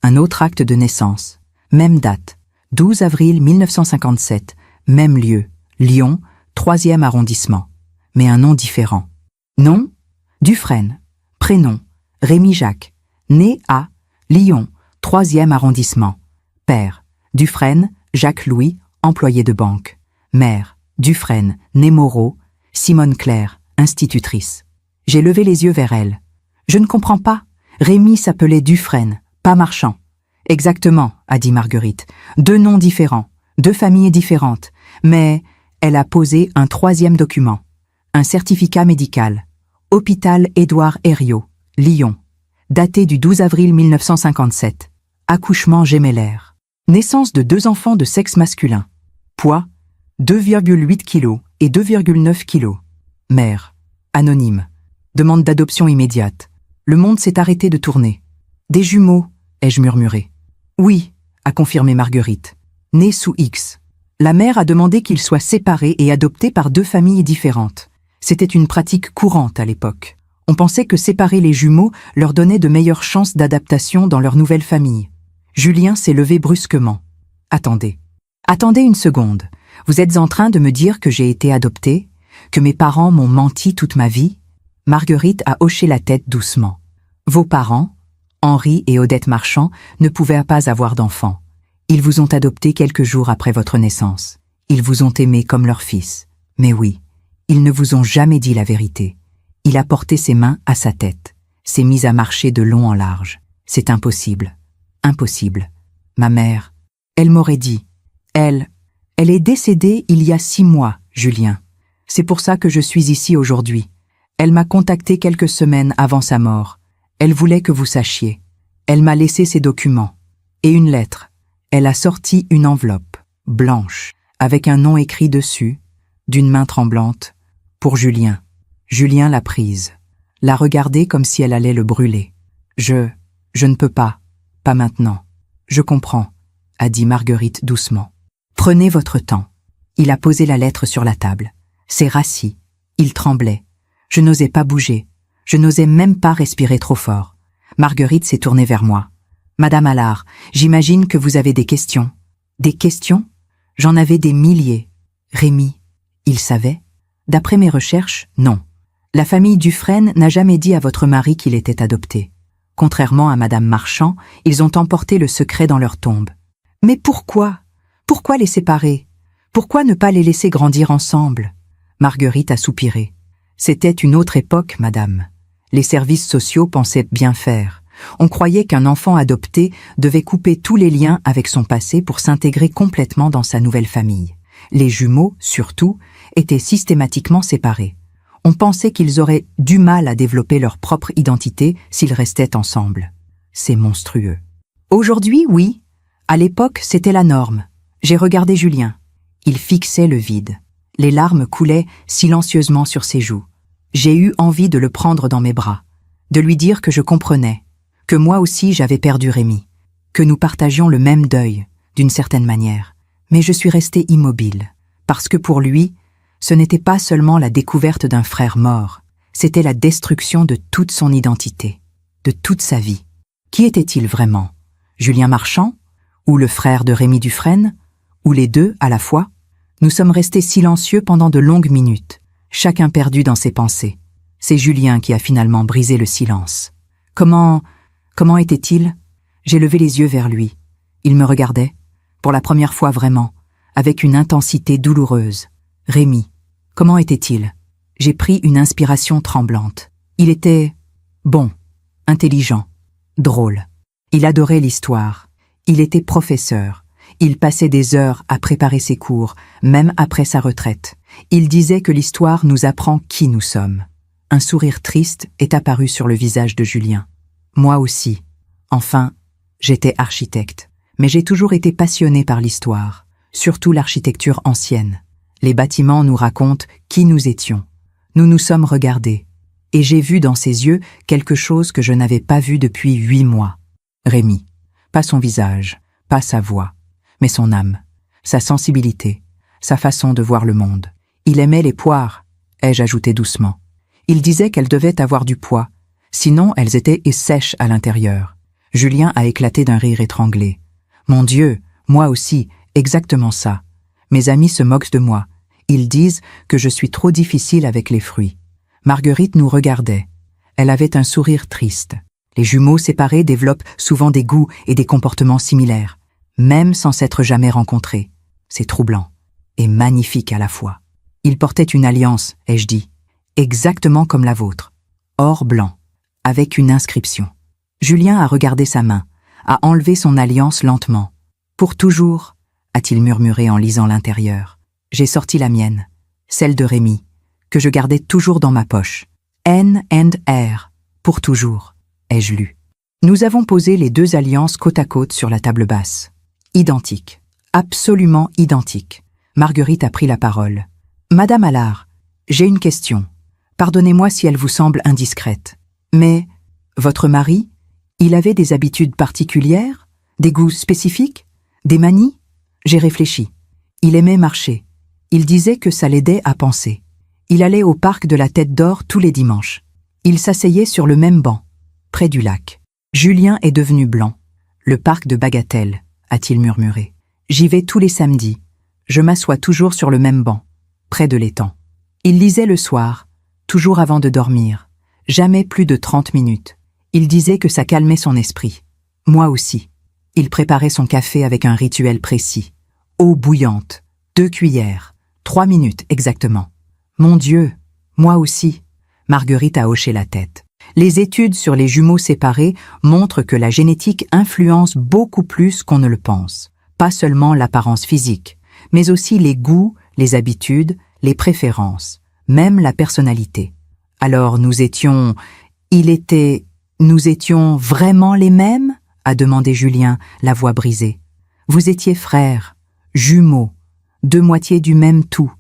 un autre acte de naissance. Même date, 12 avril 1957, même lieu, Lyon, 3e arrondissement. Mais un nom différent. Nom, Dufresne. Prénom, Rémi Jacques. Né à Lyon, 3e arrondissement. Père, Dufresne, Jacques Louis, employé de banque. Mère, Dufresne, née Moreau, Simone Claire, institutrice. J'ai levé les yeux vers elle. Je ne comprends pas. Rémi s'appelait Dufresne, pas Marchand. Exactement, a dit Marguerite. 2 noms différents, 2 familles différentes. Mais elle a posé un 3e document. Un certificat médical. Hôpital Édouard Herriot, Lyon. Daté du 12 avril 1957. Accouchement gémellaire. Naissance de 2 enfants de sexe masculin. Poids, 2,8 kg et 2,9 kg. Mère, anonyme. Demande d'adoption immédiate. Le monde s'est arrêté de tourner. Des jumeaux, ai-je murmuré. Oui, a confirmé Marguerite. Né sous X. La mère a demandé qu'ils soient séparés et adoptés par 2 familles différentes. C'était une pratique courante à l'époque. On pensait que séparer les jumeaux leur donnait de meilleures chances d'adaptation dans leur nouvelle famille. Julien s'est levé brusquement. Attendez. Attendez une seconde. Vous êtes en train de me dire que j'ai été adoptée, que mes parents m'ont menti toute ma vie? Marguerite a hoché la tête doucement. Vos parents, Henri et Odette Marchand, ne pouvaient pas avoir d'enfants. Ils vous ont adopté quelques jours après votre naissance. Ils vous ont aimé comme leur fils. Mais oui, ils ne vous ont jamais dit la vérité. Il a porté ses mains à sa tête, s'est mis à marcher de long en large. C'est impossible. Impossible. Ma mère, elle m'aurait dit. Elle est décédée il y a 6 mois, Julien. C'est pour ça que je suis ici aujourd'hui. Elle m'a contacté quelques semaines avant sa mort. Elle voulait que vous sachiez. Elle m'a laissé ses documents. Et une lettre. Elle a sorti une enveloppe, blanche, avec un nom écrit dessus, d'une main tremblante, pour Julien. Julien l'a prise, l'a regardée comme si elle allait le brûler. Je ne peux pas maintenant. Je comprends, a dit Marguerite doucement. Prenez votre temps. Il a posé la lettre sur la table. S'est rassis. Il tremblait. Je n'osais pas bouger. Je n'osais même pas respirer trop fort. Marguerite s'est tournée vers moi. Madame Allard, j'imagine que vous avez des questions. Des questions? J'en avais des milliers. Rémi, il savait? D'après mes recherches, non. La famille Dufresne n'a jamais dit à votre mari qu'il était adopté. Contrairement à Madame Marchand, ils ont emporté le secret dans leur tombe. Mais pourquoi? Pourquoi les séparer? Pourquoi ne pas les laisser grandir ensemble? Marguerite a soupiré. C'était une autre époque, madame. Les services sociaux pensaient bien faire. On croyait qu'un enfant adopté devait couper tous les liens avec son passé pour s'intégrer complètement dans sa nouvelle famille. Les jumeaux, surtout, étaient systématiquement séparés. On pensait qu'ils auraient du mal à développer leur propre identité s'ils restaient ensemble. C'est monstrueux. Aujourd'hui, oui. À l'époque, c'était la norme. J'ai regardé Julien. Il fixait le vide. Les larmes coulaient silencieusement sur ses joues. J'ai eu envie de le prendre dans mes bras, de lui dire que je comprenais, que moi aussi j'avais perdu Rémi, que nous partagions le même deuil, d'une certaine manière. Mais je suis restée immobile, parce que pour lui, ce n'était pas seulement la découverte d'un frère mort, C'était la destruction de toute son identité, de toute sa vie. Qui était-il vraiment? Julien Marchand? Ou le frère de Rémy Dufresne? Ou les deux à la fois? Nous sommes restés silencieux pendant de longues minutes, chacun perdu dans ses pensées. C'est Julien qui a finalement brisé le silence. Comment était-il? J'ai levé les yeux vers lui. Il me regardait, pour la première fois vraiment, avec une intensité douloureuse. Rémy, comment était-il? J'ai pris une inspiration tremblante. Il était bon, intelligent, drôle. Il adorait l'histoire. Il était professeur. Il passait des heures à préparer ses cours, même après sa retraite. Il disait que l'histoire nous apprend qui nous sommes. Un sourire triste est apparu sur le visage de Julien. Moi aussi. Enfin, j'étais architecte. Mais j'ai toujours été passionné par l'histoire, surtout l'architecture ancienne. Les bâtiments nous racontent qui nous étions. Nous nous sommes regardés. Et j'ai vu dans ses yeux quelque chose que je n'avais pas vu depuis 8 mois. Rémy. Pas son visage, pas sa voix, mais son âme, sa sensibilité, sa façon de voir le monde. Il aimait les poires, ai-je ajouté doucement. Il disait qu'elles devaient avoir du poids, sinon elles étaient sèches à l'intérieur. Julien a éclaté d'un rire étranglé. Mon Dieu, moi aussi, exactement ça. Mes amis se moquent de moi. Ils disent que je suis trop difficile avec les fruits. Marguerite nous regardait. Elle avait un sourire triste. Les jumeaux séparés développent souvent des goûts et des comportements similaires, même sans s'être jamais rencontrés. C'est troublant et magnifique à la fois. Ils portaient une alliance, ai-je dit, exactement comme la vôtre, or blanc, avec une inscription. Julien a regardé sa main, a enlevé son alliance lentement. « Pour toujours », a-t-il murmuré en lisant l'intérieur. J'ai sorti la mienne, celle de Rémy, que je gardais toujours dans ma poche. N and R, pour toujours, ai-je lu. Nous avons posé les deux alliances côte à côte sur la table basse. Identiques, absolument identiques. Marguerite a pris la parole. « Madame Allard, j'ai une question. Pardonnez-moi si elle vous semble indiscrète. Mais votre mari, il avait des habitudes particulières? Des goûts spécifiques? Des manies? » J'ai réfléchi. Il aimait marcher. Il disait que ça l'aidait à penser. Il allait au parc de la Tête d'Or tous les dimanches. Il s'asseyait sur le même banc, près du lac. Julien est devenu blanc. Le parc de Bagatelle, a-t-il murmuré. J'y vais tous les samedis. Je m'assois toujours sur le même banc, près de l'étang. Il lisait le soir, toujours avant de dormir. Jamais plus de 30 minutes. Il disait que ça calmait son esprit. Moi aussi. Il préparait son café avec un rituel précis. Eau bouillante, 2 cuillères, 3 minutes exactement. Mon Dieu, moi aussi. Marguerite a hoché la tête. Les études sur les jumeaux séparés montrent que la génétique influence beaucoup plus qu'on ne le pense. Pas seulement l'apparence physique, mais aussi les goûts, les habitudes, les préférences, même la personnalité. Alors nous étions vraiment les mêmes? A demandé Julien, la voix brisée. Vous étiez frères, jumeaux, 2 moitiés du même tout,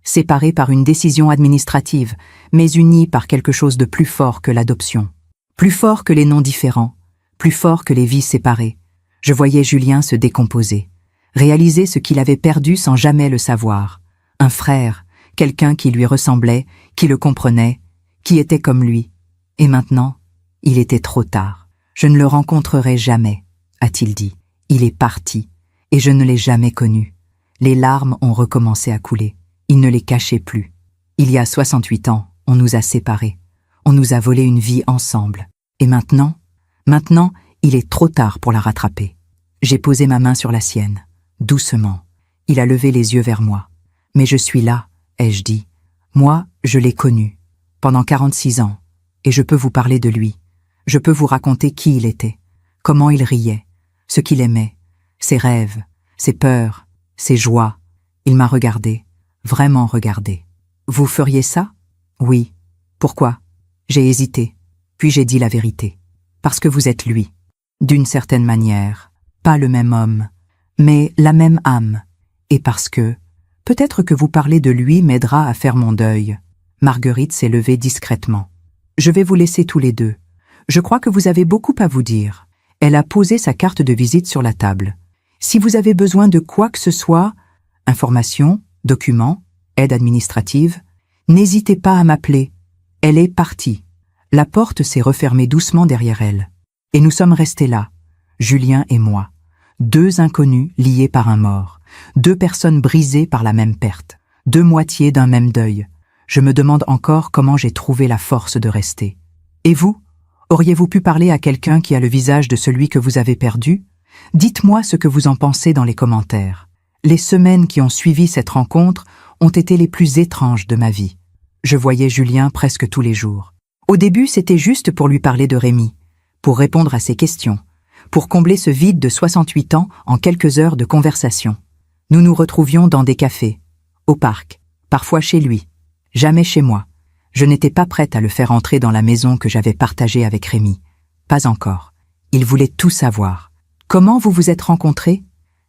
séparés par une décision administrative, mais unis par quelque chose de plus fort que l'adoption. Plus fort que les noms différents, plus fort que les vies séparées. Je voyais Julien se décomposer, réaliser ce qu'il avait perdu sans jamais le savoir. Un frère, quelqu'un qui lui ressemblait, qui le comprenait, qui était comme lui. Et maintenant, il était trop tard. Je ne le rencontrerai jamais, a-t-il dit. Il est parti, et je ne l'ai jamais connu. Les larmes ont recommencé à couler. Il ne les cachait plus. Il y a 68 ans, on nous a séparés. On nous a volé une vie ensemble. Et maintenant, il est trop tard pour la rattraper. J'ai posé ma main sur la sienne, doucement. Il a levé les yeux vers moi. Mais je suis là, ai-je dit. Moi, je l'ai connu, pendant 46 ans, et je peux vous parler de lui. Je peux vous raconter qui il était, comment il riait, ce qu'il aimait, ses rêves, ses peurs, ses joies. Il m'a regardé, vraiment regardé. Vous feriez ça? Oui. Pourquoi? J'ai hésité, puis j'ai dit la vérité. Parce que vous êtes lui. D'une certaine manière, pas le même homme, mais la même âme. Et parce que, peut-être que vous parler de lui m'aidera à faire mon deuil. Marguerite s'est levée discrètement. Je vais vous laisser tous les deux. Je crois que vous avez beaucoup à vous dire. Elle a posé sa carte de visite sur la table. Si vous avez besoin de quoi que ce soit, informations, documents, aide administrative, n'hésitez pas à m'appeler. Elle est partie. La porte s'est refermée doucement derrière elle. Et nous sommes restés là, Julien et moi. Deux inconnus liés par un mort. Deux personnes brisées par la même perte. Deux moitiés d'un même deuil. Je me demande encore comment j'ai trouvé la force de rester. Et vous? Auriez-vous pu parler à quelqu'un qui a le visage de celui que vous avez perdu? Dites-moi ce que vous en pensez dans les commentaires. Les semaines qui ont suivi cette rencontre ont été les plus étranges de ma vie. Je voyais Julien presque tous les jours. Au début, c'était juste pour lui parler de Rémi, pour répondre à ses questions, pour combler ce vide de 68 ans en quelques heures de conversation. Nous nous retrouvions dans des cafés, au parc, parfois chez lui, jamais chez moi. Je n'étais pas prête à le faire entrer dans la maison que j'avais partagée avec Rémi. Pas encore. Il voulait tout savoir. Comment vous vous êtes rencontrés?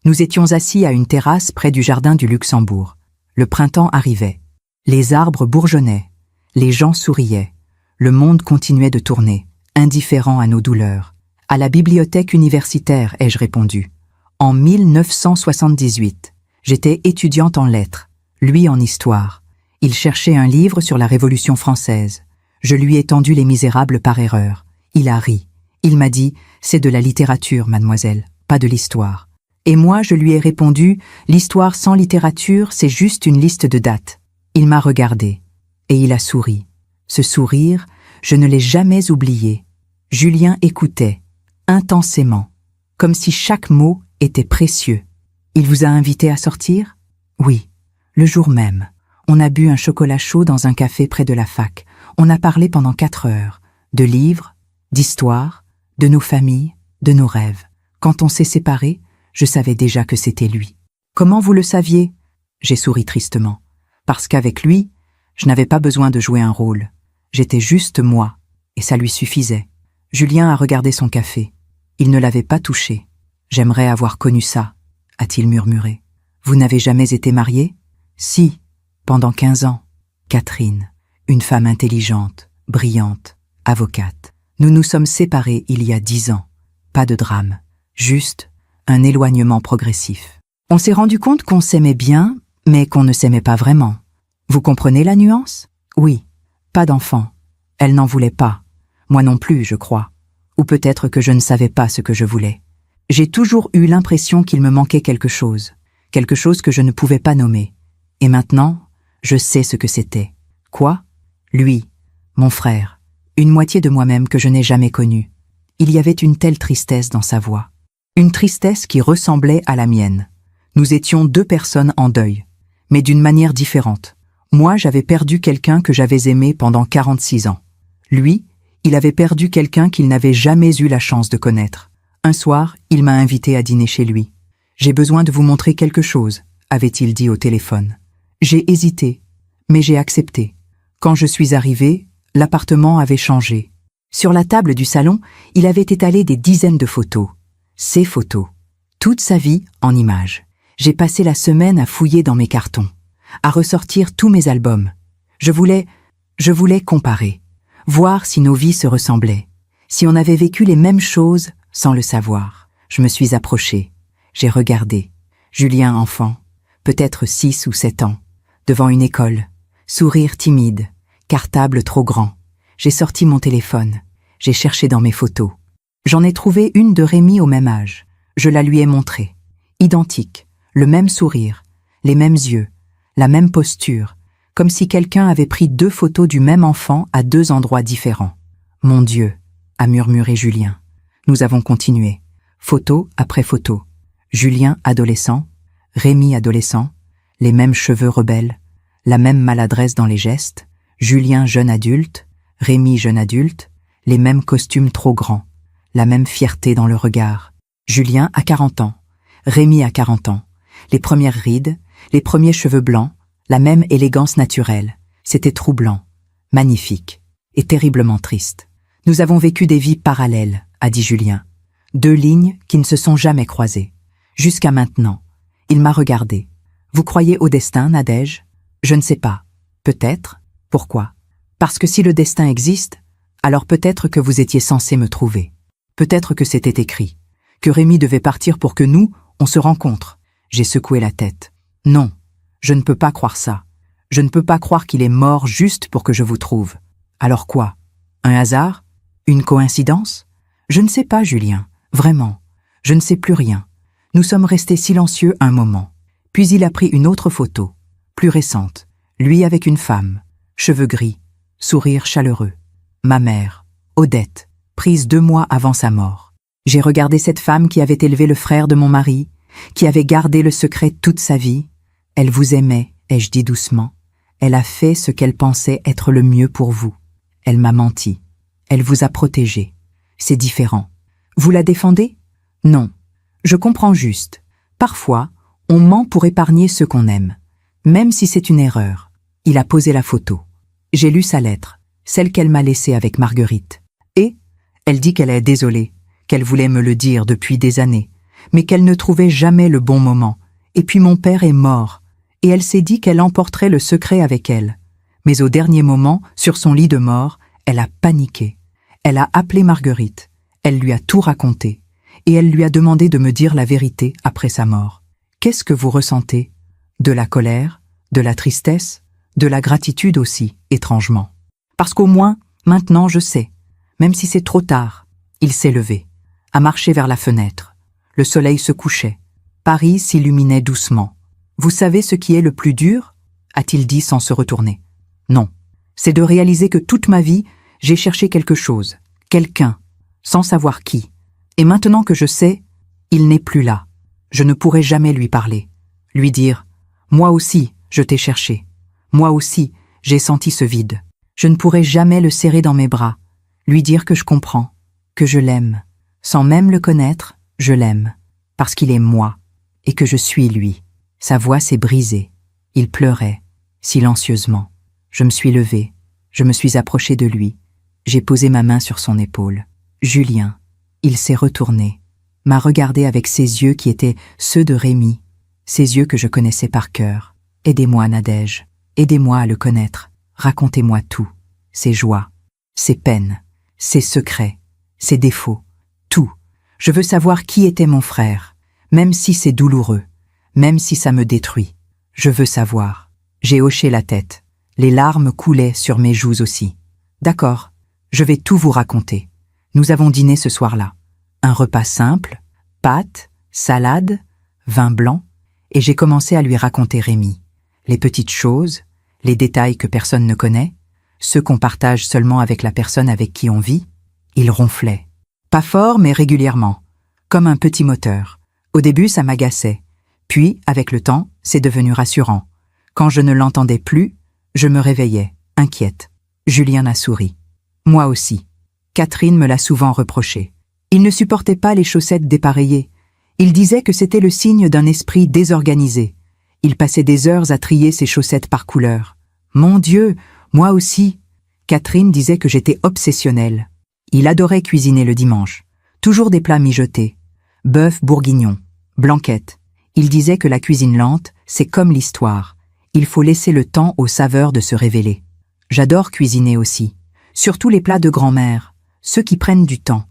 Nous étions assis à une terrasse près du jardin du Luxembourg. Le printemps arrivait. Les arbres bourgeonnaient. Les gens souriaient. Le monde continuait de tourner, indifférent à nos douleurs. À la bibliothèque universitaire, ai-je répondu. En 1978. J'étais étudiante en lettres, lui en histoire. Il cherchait un livre sur la Révolution française. Je lui ai tendu Les Misérables par erreur. Il a ri. Il m'a dit « C'est de la littérature, mademoiselle, pas de l'histoire ». Et moi, je lui ai répondu « L'histoire sans littérature, c'est juste une liste de dates ». Il m'a regardé. Et il a souri. Ce sourire, je ne l'ai jamais oublié. Julien écoutait, intensément, comme si chaque mot était précieux. Il vous a invité à sortir? Oui, le jour même. On a bu un chocolat chaud dans un café près de la fac. On a parlé pendant 4 heures, de livres, d'histoire, de nos familles, de nos rêves. Quand on s'est séparés, je savais déjà que c'était lui. Comment vous le saviez? J'ai souri tristement. Parce qu'avec lui, je n'avais pas besoin de jouer un rôle. J'étais juste moi, et ça lui suffisait. Julien a regardé son café. Il ne l'avait pas touché. J'aimerais avoir connu ça, a-t-il murmuré. Vous n'avez jamais été marié? Si, pendant 15 ans. Catherine, une femme intelligente, brillante, avocate. Nous nous sommes séparés il y a 10 ans. Pas de drame, juste un éloignement progressif. On s'est rendu compte qu'on s'aimait bien, mais qu'on ne s'aimait pas vraiment. Vous comprenez la nuance? Oui. Pas d'enfant. Elle n'en voulait pas. Moi non plus, je crois. Ou peut-être que je ne savais pas ce que je voulais. J'ai toujours eu l'impression qu'il me manquait quelque chose que je ne pouvais pas nommer. Et maintenant, je sais ce que c'était. Quoi? Lui, mon frère, une moitié de moi-même que je n'ai jamais connue. Il y avait une telle tristesse dans sa voix. Une tristesse qui ressemblait à la mienne. Nous étions deux personnes en deuil, mais d'une manière différente. Moi, j'avais perdu quelqu'un que j'avais aimé pendant 46 ans. Lui, il avait perdu quelqu'un qu'il n'avait jamais eu la chance de connaître. Un soir, il m'a invité à dîner chez lui. « J'ai besoin de vous montrer quelque chose », avait-il dit au téléphone. J'ai hésité, mais j'ai accepté. Quand je suis arrivée, l'appartement avait changé. Sur la table du salon, il avait étalé des dizaines de photos. Ces photos. Toute sa vie en images. J'ai passé la semaine à fouiller dans mes cartons, à ressortir tous mes albums. Je voulais comparer, voir si nos vies se ressemblaient, si on avait vécu les mêmes choses sans le savoir. Je me suis approchée, j'ai regardé. Julien enfant, peut-être 6 ou 7 ans, devant une école, sourire timide, cartable trop grand. J'ai sorti mon téléphone, j'ai cherché dans mes photos. J'en ai trouvé une de Rémi au même âge. Je la lui ai montrée. Identique, le même sourire, les mêmes yeux, la même posture, comme si quelqu'un avait pris 2 photos du même enfant à 2 endroits différents. « Mon Dieu !» a murmuré Julien. Nous avons continué, photo après photo. Julien adolescent, Rémi adolescent, les mêmes cheveux rebelles, la même maladresse dans les gestes, Julien jeune adulte, Rémi jeune adulte, les mêmes costumes trop grands, la même fierté dans le regard. Julien à 40 ans, Rémi à 40 ans, les premières rides, les premiers cheveux blancs, la même élégance naturelle. C'était troublant, magnifique et terriblement triste. Nous avons vécu des vies parallèles, a dit Julien. 2 lignes qui ne se sont jamais croisées. Jusqu'à maintenant. Il m'a regardé. Vous croyez au destin, Nadège? Je ne sais pas. Peut-être. Pourquoi? Parce que si le destin existe, alors peut-être que vous étiez censé me trouver. Peut-être que c'était écrit. Que Rémi devait partir pour que nous, on se rencontre. J'ai secoué la tête. Non, je ne peux pas croire ça. Je ne peux pas croire qu'il est mort juste pour que je vous trouve. Alors quoi? Un hasard? Une coïncidence? Je ne sais pas, Julien. Vraiment. Je ne sais plus rien. Nous sommes restés silencieux un moment. Puis il a pris une autre photo, plus récente. Lui avec une femme, cheveux gris, sourire chaleureux. Ma mère, Odette, prise 2 mois avant sa mort. J'ai regardé cette femme qui avait élevé le frère de mon mari, qui avait gardé le secret toute sa vie. Elle vous aimait, ai-je dit doucement. Elle a fait ce qu'elle pensait être le mieux pour vous. Elle m'a menti. Elle vous a protégé. C'est différent. Vous la défendez? Non. Je comprends juste. Parfois, on ment pour épargner ceux qu'on aime, même si c'est une erreur. Il a posé la photo. J'ai lu sa lettre, celle qu'elle m'a laissée avec Marguerite. Et elle dit qu'elle est désolée, qu'elle voulait me le dire depuis des années, mais qu'elle ne trouvait jamais le bon moment. Et puis mon père est mort, et elle s'est dit qu'elle emporterait le secret avec elle. Mais au dernier moment, sur son lit de mort, elle a paniqué. Elle a appelé Marguerite. Elle lui a tout raconté. Et elle lui a demandé de me dire la vérité après sa mort. Qu'est-ce que vous ressentez? De la colère? De la tristesse? De la gratitude aussi, étrangement. Parce qu'au moins, maintenant je sais. Même si c'est trop tard. Il s'est levé, a marché vers la fenêtre. Le soleil se couchait. Paris s'illuminait doucement. Vous savez ce qui est le plus dur? A-t-il dit sans se retourner. Non. C'est de réaliser que toute ma vie, j'ai cherché quelque chose, quelqu'un, sans savoir qui. Et maintenant que je sais, il n'est plus là. Je ne pourrai jamais lui parler. Lui dire « Moi aussi, je t'ai cherché. Moi aussi, j'ai senti ce vide. » Je ne pourrai jamais le serrer dans mes bras. Lui dire que je comprends, que je l'aime. Sans même le connaître, je l'aime. Parce qu'il est moi, et que je suis lui. Sa voix s'est brisée. Il pleurait, silencieusement. Je me suis levée. Je me suis approchée de lui. J'ai posé ma main sur son épaule. Julien. Il s'est retourné, m'a regardé avec ses yeux qui étaient ceux de Rémi, ces yeux que je connaissais par cœur. Aidez-moi, Nadège, aidez-moi à le connaître, racontez-moi tout, ses joies, ses peines, ses secrets, ses défauts, tout. Je veux savoir qui était mon frère, même si c'est douloureux, même si ça me détruit. Je veux savoir. J'ai hoché la tête, les larmes coulaient sur mes joues aussi. D'accord, je vais tout vous raconter. Nous avons dîné ce soir-là. Un repas simple, pâtes, salade, vin blanc, et j'ai commencé à lui raconter Rémi. Les petites choses, les détails que personne ne connaît, ceux qu'on partage seulement avec la personne avec qui on vit. Il ronflait. Pas fort, mais régulièrement, comme un petit moteur. Au début, ça m'agaçait. Puis, avec le temps, c'est devenu rassurant. Quand je ne l'entendais plus, je me réveillais, inquiète. Julien a souri. Moi aussi. Catherine me l'a souvent reproché. Il ne supportait pas les chaussettes dépareillées. Il disait que c'était le signe d'un esprit désorganisé. Il passait des heures à trier ses chaussettes par couleur. Mon Dieu, moi aussi. Catherine disait que j'étais obsessionnelle. Il adorait cuisiner le dimanche. Toujours des plats mijotés. Bœuf bourguignon, blanquette. Il disait que la cuisine lente, c'est comme l'histoire. Il faut laisser le temps aux saveurs de se révéler. J'adore cuisiner aussi. Surtout les plats de grand-mère. Ceux qui prennent du temps.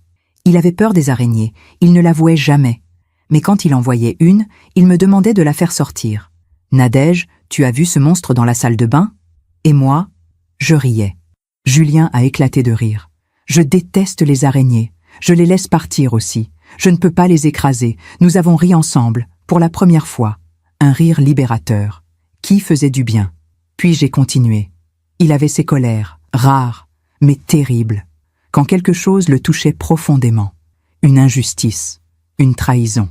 Il avait peur des araignées, il ne l'avouait jamais. Mais quand il en voyait une, il me demandait de la faire sortir. « Nadège, tu as vu ce monstre dans la salle de bain ?» Et moi, je riais. Julien a éclaté de rire. Je déteste les araignées. Je les laisse partir aussi. Je ne peux pas les écraser. Nous avons ri ensemble, pour la première fois. Un rire libérateur, qui faisait du bien. Puis j'ai continué. Il avait ses colères, rares, mais terribles. Quand quelque chose le touchait profondément, une injustice, une trahison,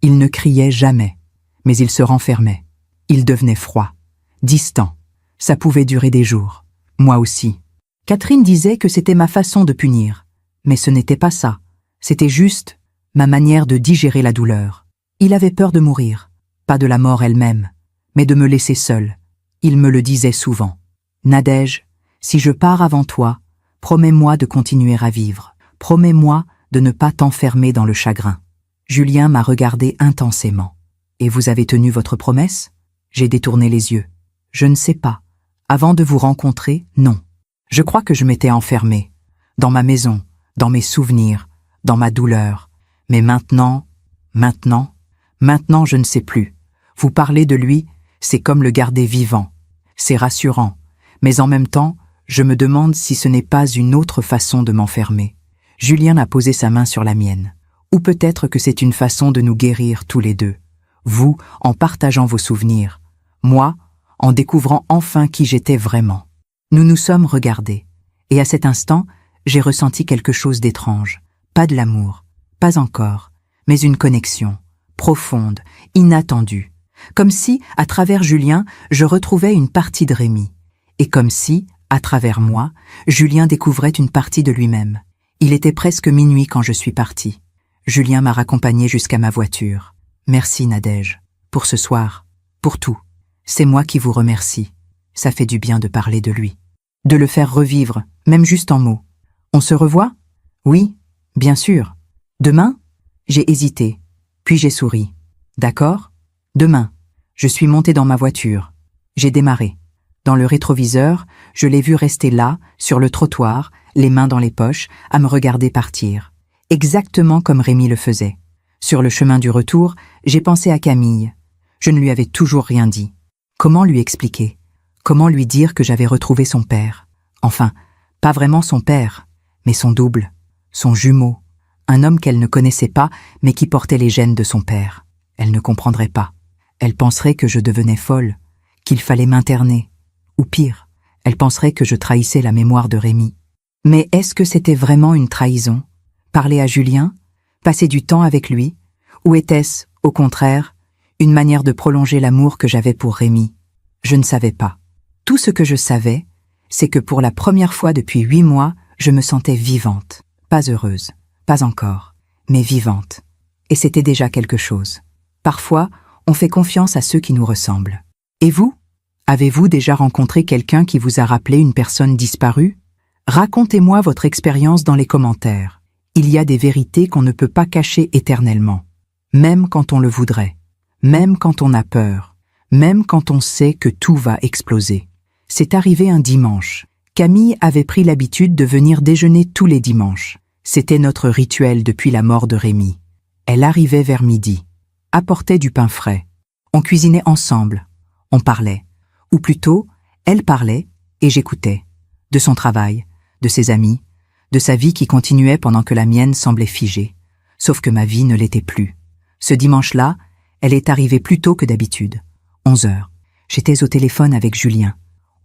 il ne criait jamais, mais il se renfermait. Il devenait froid, distant. Ça pouvait durer des jours. Moi aussi. Catherine disait que c'était ma façon de punir, mais ce n'était pas ça. C'était juste ma manière de digérer la douleur. Il avait peur de mourir, pas de la mort elle-même, mais de me laisser seule. Il me le disait souvent. Nadège, si je pars avant toi, promets-moi de continuer à vivre. Promets-moi de ne pas t'enfermer dans le chagrin. Julien m'a regardé intensément. Et vous avez tenu votre promesse? J'ai détourné les yeux. Je ne sais pas. Avant de vous rencontrer, non. Je crois que je m'étais enfermée. Dans ma maison, dans mes souvenirs, dans ma douleur. Mais maintenant, je ne sais plus. Vous parlez de lui, c'est comme le garder vivant. C'est rassurant. Mais en même temps, Je me demande si ce n'est pas une autre façon de m'enfermer. Julien a posé sa main sur la mienne. Ou peut-être que c'est une façon de nous guérir tous les deux. Vous, en partageant vos souvenirs. Moi, en découvrant enfin qui j'étais vraiment. Nous nous sommes regardés. Et à cet instant, j'ai ressenti quelque chose d'étrange. Pas de l'amour, pas encore, mais une connexion, profonde, inattendue. Comme si, à travers Julien, je retrouvais une partie de Rémi. Et comme si, à travers moi, Julien découvrait une partie de lui-même. Il était presque minuit quand je suis partie. Julien m'a raccompagnée jusqu'à ma voiture. Merci, Nadège, pour ce soir, pour tout. C'est moi qui vous remercie. Ça fait du bien de parler de lui. De le faire revivre, même juste en mots. On se revoit? Oui, bien sûr. Demain? J'ai hésité, puis j'ai souri. D'accord? Demain. Je suis montée dans ma voiture. J'ai démarré. Dans le rétroviseur, je l'ai vu rester là, sur le trottoir, les mains dans les poches, à me regarder partir. Exactement comme Rémi le faisait. Sur le chemin du retour, j'ai pensé à Camille. Je ne lui avais toujours rien dit. Comment lui expliquer? Comment lui dire que j'avais retrouvé son père? Enfin, pas vraiment son père, mais son double, son jumeau. Un homme qu'elle ne connaissait pas, mais qui portait les gènes de son père. Elle ne comprendrait pas. Elle penserait que je devenais folle, qu'il fallait m'interner. Ou pire, elle penserait que je trahissais la mémoire de Rémi. Mais est-ce que c'était vraiment une trahison? Parler à Julien? Passer du temps avec lui? Ou était-ce, au contraire, une manière de prolonger l'amour que j'avais pour Rémi? Je ne savais pas. Tout ce que je savais, c'est que pour la première fois depuis 8 mois, je me sentais vivante. Pas heureuse, pas encore, mais vivante. Et c'était déjà quelque chose. Parfois, on fait confiance à ceux qui nous ressemblent. Et vous? Avez-vous déjà rencontré quelqu'un qui vous a rappelé une personne disparue? Racontez-moi votre expérience dans les commentaires. Il y a des vérités qu'on ne peut pas cacher éternellement. Même quand on le voudrait. Même quand on a peur. Même quand on sait que tout va exploser. C'est arrivé un dimanche. Camille avait pris l'habitude de venir déjeuner tous les dimanches. C'était notre rituel depuis la mort de Rémi. Elle arrivait vers midi. Apportait du pain frais. On cuisinait ensemble. On parlait. Ou plutôt, elle parlait et j'écoutais. De son travail, de ses amis, de sa vie qui continuait pendant que la mienne semblait figée. Sauf que ma vie ne l'était plus. Ce dimanche-là, elle est arrivée plus tôt que d'habitude. 11 heures. J'étais au téléphone avec Julien.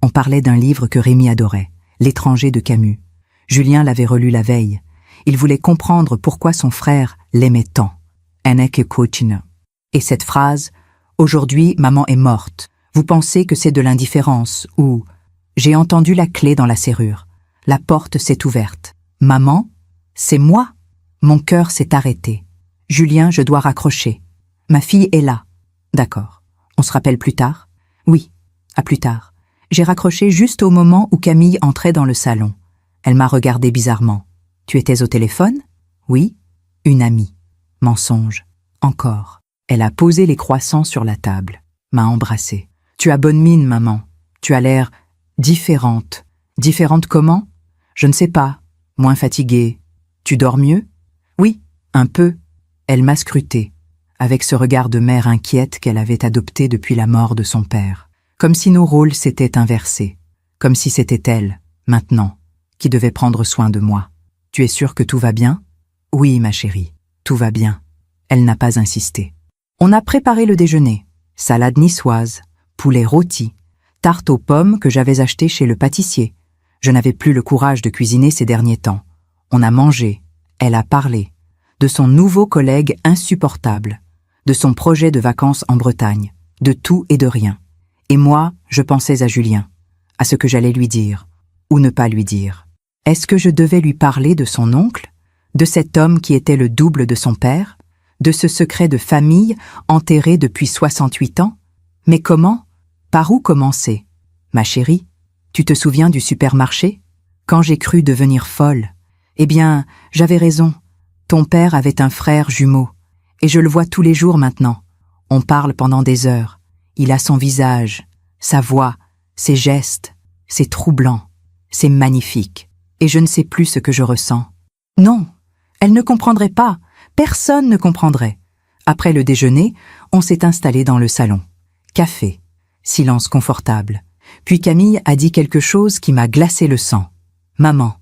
On parlait d'un livre que Rémi adorait, L'étranger de Camus. Julien l'avait relu la veille. Il voulait comprendre pourquoi son frère l'aimait tant. Et cette phrase, « Aujourd'hui, maman est morte. Vous pensez que c'est de l'indifférence » ou « J'ai entendu la clé dans la serrure. La porte s'est ouverte. Maman, c'est moi. » Mon cœur s'est arrêté. « Julien, je dois raccrocher. Ma fille est là. » D'accord. On se rappelle plus tard? Oui, à plus tard. J'ai raccroché juste au moment où Camille entrait dans le salon. Elle m'a regardé bizarrement. « Tu étais au téléphone? » « Oui. » « Une amie. » Mensonge. Encore. Elle a posé les croissants sur la table. M'a embrassée. « Tu as bonne mine, maman. Tu as l'air différente. » « Différente comment? » « Je ne sais pas. Moins fatiguée. »« Tu dors mieux? » ?»« Oui, un peu. » Elle m'a scruté, avec ce regard de mère inquiète qu'elle avait adopté depuis la mort de son père. Comme si nos rôles s'étaient inversés. Comme si c'était elle, maintenant, qui devait prendre soin de moi. « Tu es sûre que tout va bien? » « Oui, ma chérie, tout va bien. » Elle n'a pas insisté. On a préparé le déjeuner. Salade niçoise, poulet rôti, tarte aux pommes que j'avais achetée chez le pâtissier. Je n'avais plus le courage de cuisiner ces derniers temps. On a mangé. Elle a parlé. De son nouveau collègue insupportable. De son projet de vacances en Bretagne. De tout et de rien. Et moi, je pensais à Julien. À ce que j'allais lui dire. Ou ne pas lui dire. Est-ce que je devais lui parler de son oncle? De cet homme qui était le double de son père? De ce secret de famille enterré depuis 68 ans? Mais comment? Par où commencer? Ma chérie, tu te souviens du supermarché? Quand j'ai cru devenir folle? Eh bien, j'avais raison. Ton père avait un frère jumeau. Et je le vois tous les jours maintenant. On parle pendant des heures. Il a son visage, sa voix, ses gestes. C'est troublant. C'est magnifique. Et je ne sais plus ce que je ressens. Non, elle ne comprendrait pas. Personne ne comprendrait. Après le déjeuner, on s'est installé dans le salon. Café. Silence confortable. Puis Camille a dit quelque chose qui m'a glacé le sang. « Maman,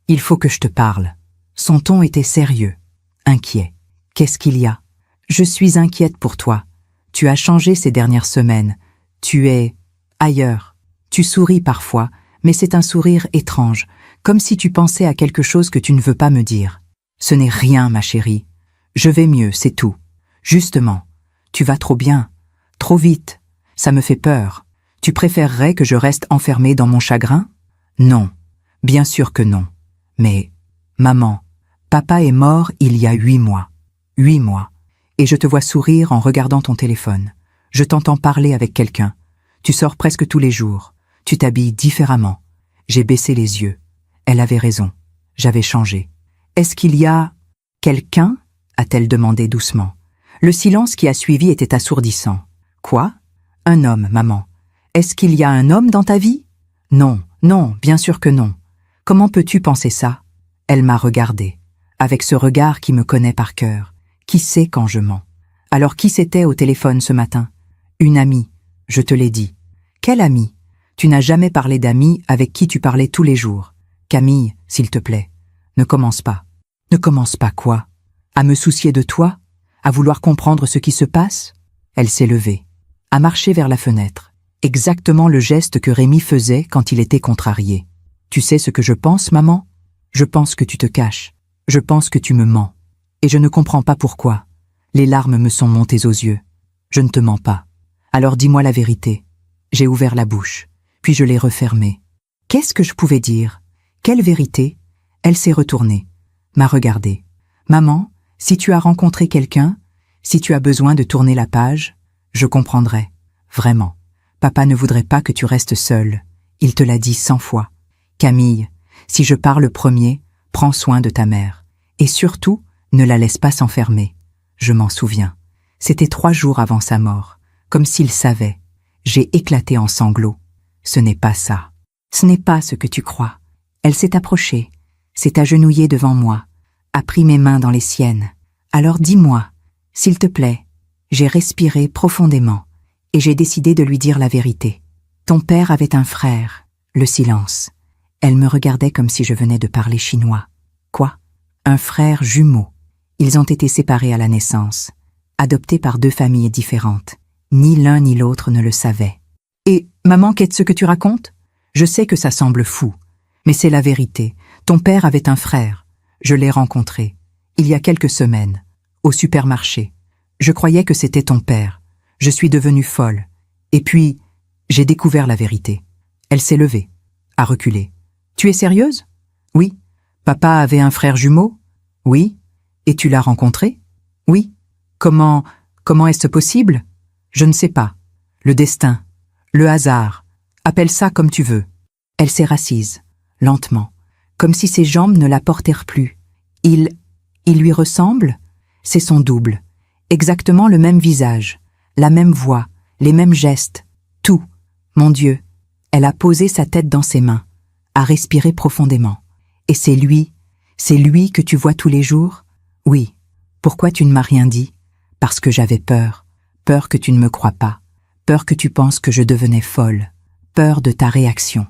il faut que je te parle. » Son ton était sérieux, inquiet. « Qu'est-ce qu'il y a ? » « Je suis inquiète pour toi. Tu as changé ces dernières semaines. Tu es ailleurs. Tu souris parfois, mais c'est un sourire étrange, comme si tu pensais à quelque chose que tu ne veux pas me dire. Ce n'est rien, ma chérie. Je vais mieux, c'est tout. Justement, tu vas trop bien, trop vite. Ça me fait peur. Tu préférerais que je reste enfermée dans mon chagrin ? Non, bien sûr que non. Mais, maman, papa est mort il y a 8 mois. 8 mois. Et je te vois sourire en regardant ton téléphone. Je t'entends parler avec quelqu'un. Tu sors presque tous les jours. Tu t'habilles différemment. J'ai baissé les yeux. Elle avait raison. J'avais changé. Est-ce qu'il y a quelqu'un ? A-t-elle demandé doucement. Le silence qui a suivi était assourdissant. Quoi ? Un homme, maman. Est-ce qu'il y a un homme dans ta vie ? Non, non, bien sûr que non. Comment peux-tu penser ça ? Elle m'a regardé, avec ce regard qui me connaît par cœur. Qui sait quand je mens ? Alors qui c'était au téléphone ce matin ? Une amie, je te l'ai dit. Quelle amie ? Tu n'as jamais parlé d'amie avec qui tu parlais tous les jours. Camille, s'il te plaît, ne commence pas. Ne commence pas quoi ? À me soucier de toi ? À vouloir comprendre ce qui se passe ? Elle s'est levée, a marché vers la fenêtre. Exactement le geste que Rémi faisait quand il était contrarié. Tu sais ce que je pense, maman ? Je pense que tu te caches. Je pense que tu me mens. Et je ne comprends pas pourquoi. Les larmes me sont montées aux yeux. Je ne te mens pas. Alors dis-moi la vérité. J'ai ouvert la bouche, puis je l'ai refermée. Qu'est-ce que je pouvais dire ? Quelle vérité ? Elle s'est retournée, m'a regardée. Maman, si tu as rencontré quelqu'un, si tu as besoin de tourner la page, je comprendrai. Vraiment. Papa ne voudrait pas que tu restes seule. Il te l'a dit 100 fois. Camille, si je pars le premier, prends soin de ta mère. Et surtout, ne la laisse pas s'enfermer. Je m'en souviens. C'était 3 jours avant sa mort, comme s'il savait. J'ai éclaté en sanglots. Ce n'est pas ça. Ce n'est pas ce que tu crois. Elle s'est approchée, s'est agenouillée devant moi, a pris mes mains dans les siennes. Alors dis-moi, s'il te plaît. J'ai respiré profondément et j'ai décidé de lui dire la vérité. Ton père avait un frère. Le silence. Elle me regardait comme si je venais de parler chinois. Quoi ? Un frère jumeau. Ils ont été séparés à la naissance, adoptés par 2 familles différentes. Ni l'un ni l'autre ne le savaient. Et, maman, qu'est-ce que tu racontes ? Je sais que ça semble fou, mais c'est la vérité. Ton père avait un frère. Je l'ai rencontré, il y a quelques semaines, au supermarché. Je croyais que c'était ton père. Je suis devenue folle. Et puis, j'ai découvert la vérité. Elle s'est levée, a reculé. Tu es sérieuse ? Oui. Papa avait un frère jumeau ? Oui. Et tu l'as rencontré ? Oui. Comment est-ce possible ? Je ne sais pas. Le destin. Le hasard. Appelle ça comme tu veux. Elle s'est rassise, lentement, comme si ses jambes ne la portèrent plus. Il lui ressemble ? C'est son double. Exactement le même visage, la même voix, les mêmes gestes. Tout. Mon Dieu. Elle a posé sa tête dans ses mains, a respiré profondément. Et c'est lui que tu vois tous les jours ? Oui. Pourquoi tu ne m'as rien dit ? Parce que j'avais peur. Peur que tu ne me crois pas. Peur que tu penses que je devenais folle. Peur de ta réaction.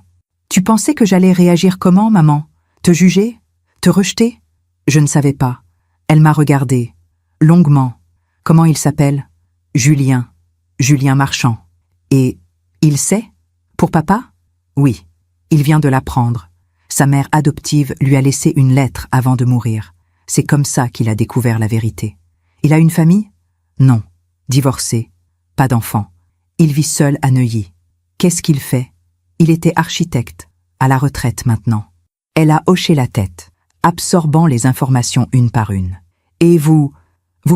Tu pensais que j'allais réagir comment, maman ? Te juger ? Te rejeter ? Je ne savais pas. Elle m'a regardée. Longuement. Comment il s'appelle ? Julien. Julien Marchand. Et il sait ? Pour papa ? Oui. Il vient de l'apprendre. Sa mère adoptive lui a laissé une lettre avant de mourir. C'est comme ça qu'il a découvert la vérité. Il a une famille ? Non. Divorcé. Pas d'enfant. Il vit seul à Neuilly. Qu'est-ce qu'il fait ? Il était architecte, à la retraite maintenant. Elle a hoché la tête, absorbant les informations une par une. Et vous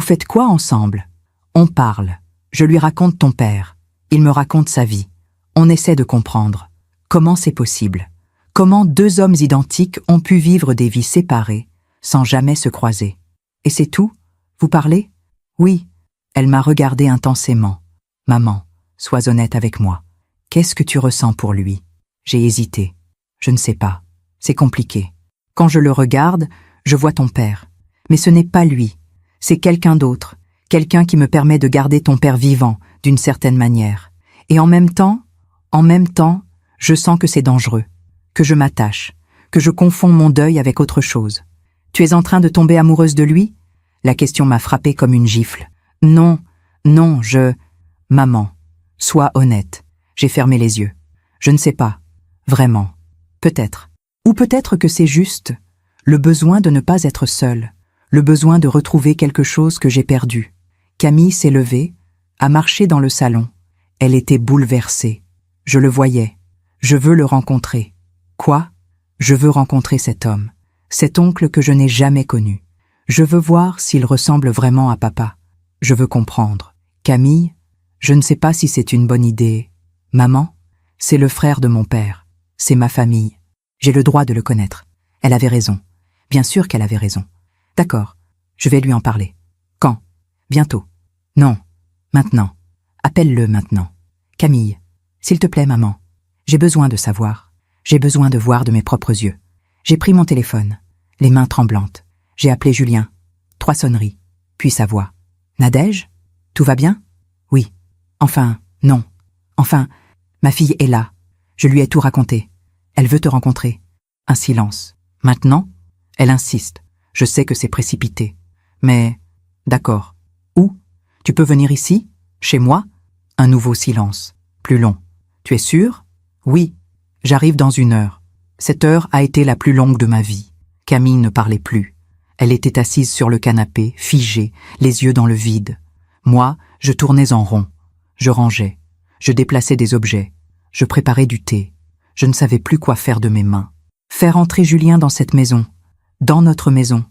faites quoi ensemble ? On parle. Je lui raconte ton père. Il me raconte sa vie. On essaie de comprendre. Comment c'est possible ? Comment 2 hommes identiques ont pu vivre des vies séparées, sans jamais se croiser ? Et c'est tout ? Vous parlez ? Oui. Elle m'a regardé intensément. Maman, sois honnête avec moi. Qu'est-ce que tu ressens pour lui ? J'ai hésité. Je ne sais pas. C'est compliqué. Quand je le regarde, je vois ton père. Mais ce n'est pas lui. C'est quelqu'un d'autre. Quelqu'un qui me permet de garder ton père vivant, d'une certaine manière. Et en même temps, Je sens que c'est dangereux, que je m'attache, que je confonds mon deuil avec autre chose. Tu es en train de tomber amoureuse de lui? La question m'a frappée comme une gifle. Non, non, Maman, sois honnête. J'ai fermé les yeux. Je ne sais pas. Vraiment. Peut-être. Ou peut-être que c'est juste le besoin de ne pas être seule, le besoin de retrouver quelque chose que j'ai perdu. Camille s'est levée, a marché dans le salon. Elle était bouleversée. Je le voyais. Je veux le rencontrer. Quoi? Je veux rencontrer cet homme, cet oncle que je n'ai jamais connu. Je veux voir s'il ressemble vraiment à papa. Je veux comprendre. Camille, je ne sais pas si c'est une bonne idée. Maman, c'est le frère de mon père. C'est ma famille. J'ai le droit de le connaître. Elle avait raison. Bien sûr qu'elle avait raison. D'accord, je vais lui en parler. Quand? Bientôt. Non, maintenant. Appelle-le maintenant. Camille, s'il te plaît, maman. J'ai besoin de savoir. J'ai besoin de voir de mes propres yeux. J'ai pris mon téléphone, les mains tremblantes. J'ai appelé Julien. 3 sonneries. Puis sa voix. Nadège? Tout va bien? Oui. Enfin, non. Enfin, ma fille est là. Je lui ai tout raconté. Elle veut te rencontrer. Un silence. Maintenant? Elle insiste. Je sais que c'est précipité. Mais, d'accord. Où? Tu peux venir ici? Chez moi? Un nouveau silence. Plus long. Tu es sûr? Oui. J'arrive dans 1 heure. Cette heure a été la plus longue de ma vie. Camille ne parlait plus. Elle était assise sur le canapé, figée, les yeux dans le vide. Moi, je tournais en rond. Je rangeais. Je déplaçais des objets. Je préparais du thé. Je ne savais plus quoi faire de mes mains. Faire entrer Julien dans cette maison. Dans notre maison.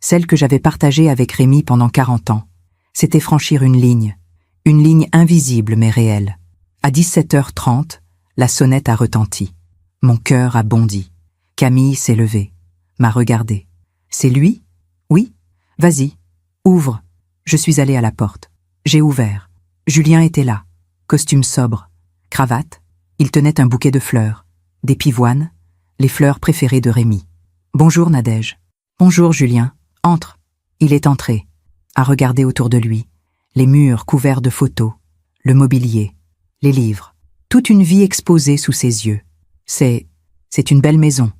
Celle que j'avais partagée avec Rémi pendant 40 ans. C'était franchir une ligne. Une ligne invisible mais réelle. À 17h30, la sonnette a retenti. Mon cœur a bondi. Camille s'est levée, m'a regardée. C'est lui? Oui? Vas-y, ouvre. Je suis allée à la porte. J'ai ouvert. Julien était là. Costume sobre. Cravate. Il tenait un bouquet de fleurs. Des pivoines. Les fleurs préférées de Rémi. Bonjour Nadège. Bonjour Julien. Entre. Il est entré. A regarder autour de lui. Les murs couverts de photos. Le mobilier. Les livres. Toute une vie exposée sous ses yeux. C'est une belle maison.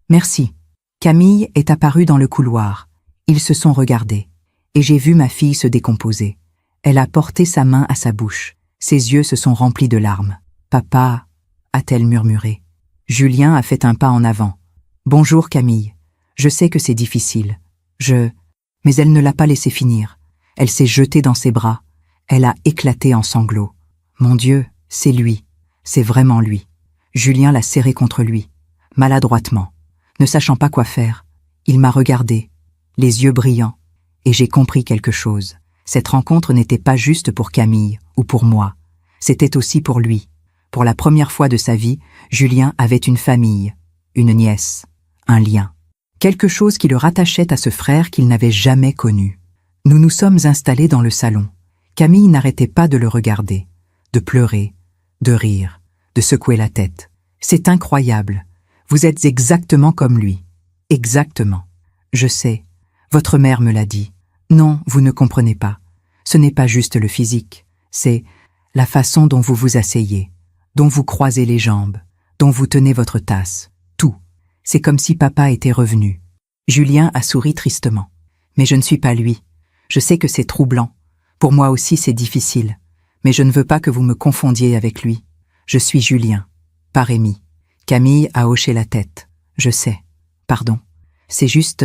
Merci. Camille est apparue dans le couloir. Ils se sont regardés. Et j'ai vu ma fille se décomposer. Elle a porté sa main à sa bouche. Ses yeux se sont remplis de larmes. Papa, a-t-elle murmuré. Julien a fait un pas en avant. Bonjour Camille. Je sais que c'est difficile. Mais elle ne l'a pas laissé finir. Elle s'est jetée dans ses bras. Elle a éclaté en sanglots. Mon Dieu, c'est lui. C'est vraiment lui. Julien l'a serré contre lui, maladroitement. Ne sachant pas quoi faire, il m'a regardé, les yeux brillants, et j'ai compris quelque chose. Cette rencontre n'était pas juste pour Camille ou pour moi. C'était aussi pour lui. Pour la première fois de sa vie, Julien avait une famille, une nièce, un lien. Quelque chose qui le rattachait à ce frère qu'il n'avait jamais connu. Nous nous sommes installés dans le salon. Camille n'arrêtait pas de le regarder, de pleurer, de rire, de secouer la tête. C'est incroyable. Vous êtes exactement comme lui. Exactement. Je sais. Votre mère me l'a dit. Non, vous ne comprenez pas. Ce n'est pas juste le physique. C'est la façon dont vous vous asseyez, dont vous croisez les jambes, dont vous tenez votre tasse. Tout. C'est comme si papa était revenu. Julien a souri tristement. Mais je ne suis pas lui. Je sais que c'est troublant. Pour moi aussi c'est difficile. Mais je ne veux pas que vous me confondiez avec lui. Je suis Julien, pas Rémi. Camille a hoché la tête. Je sais. Pardon. C'est juste...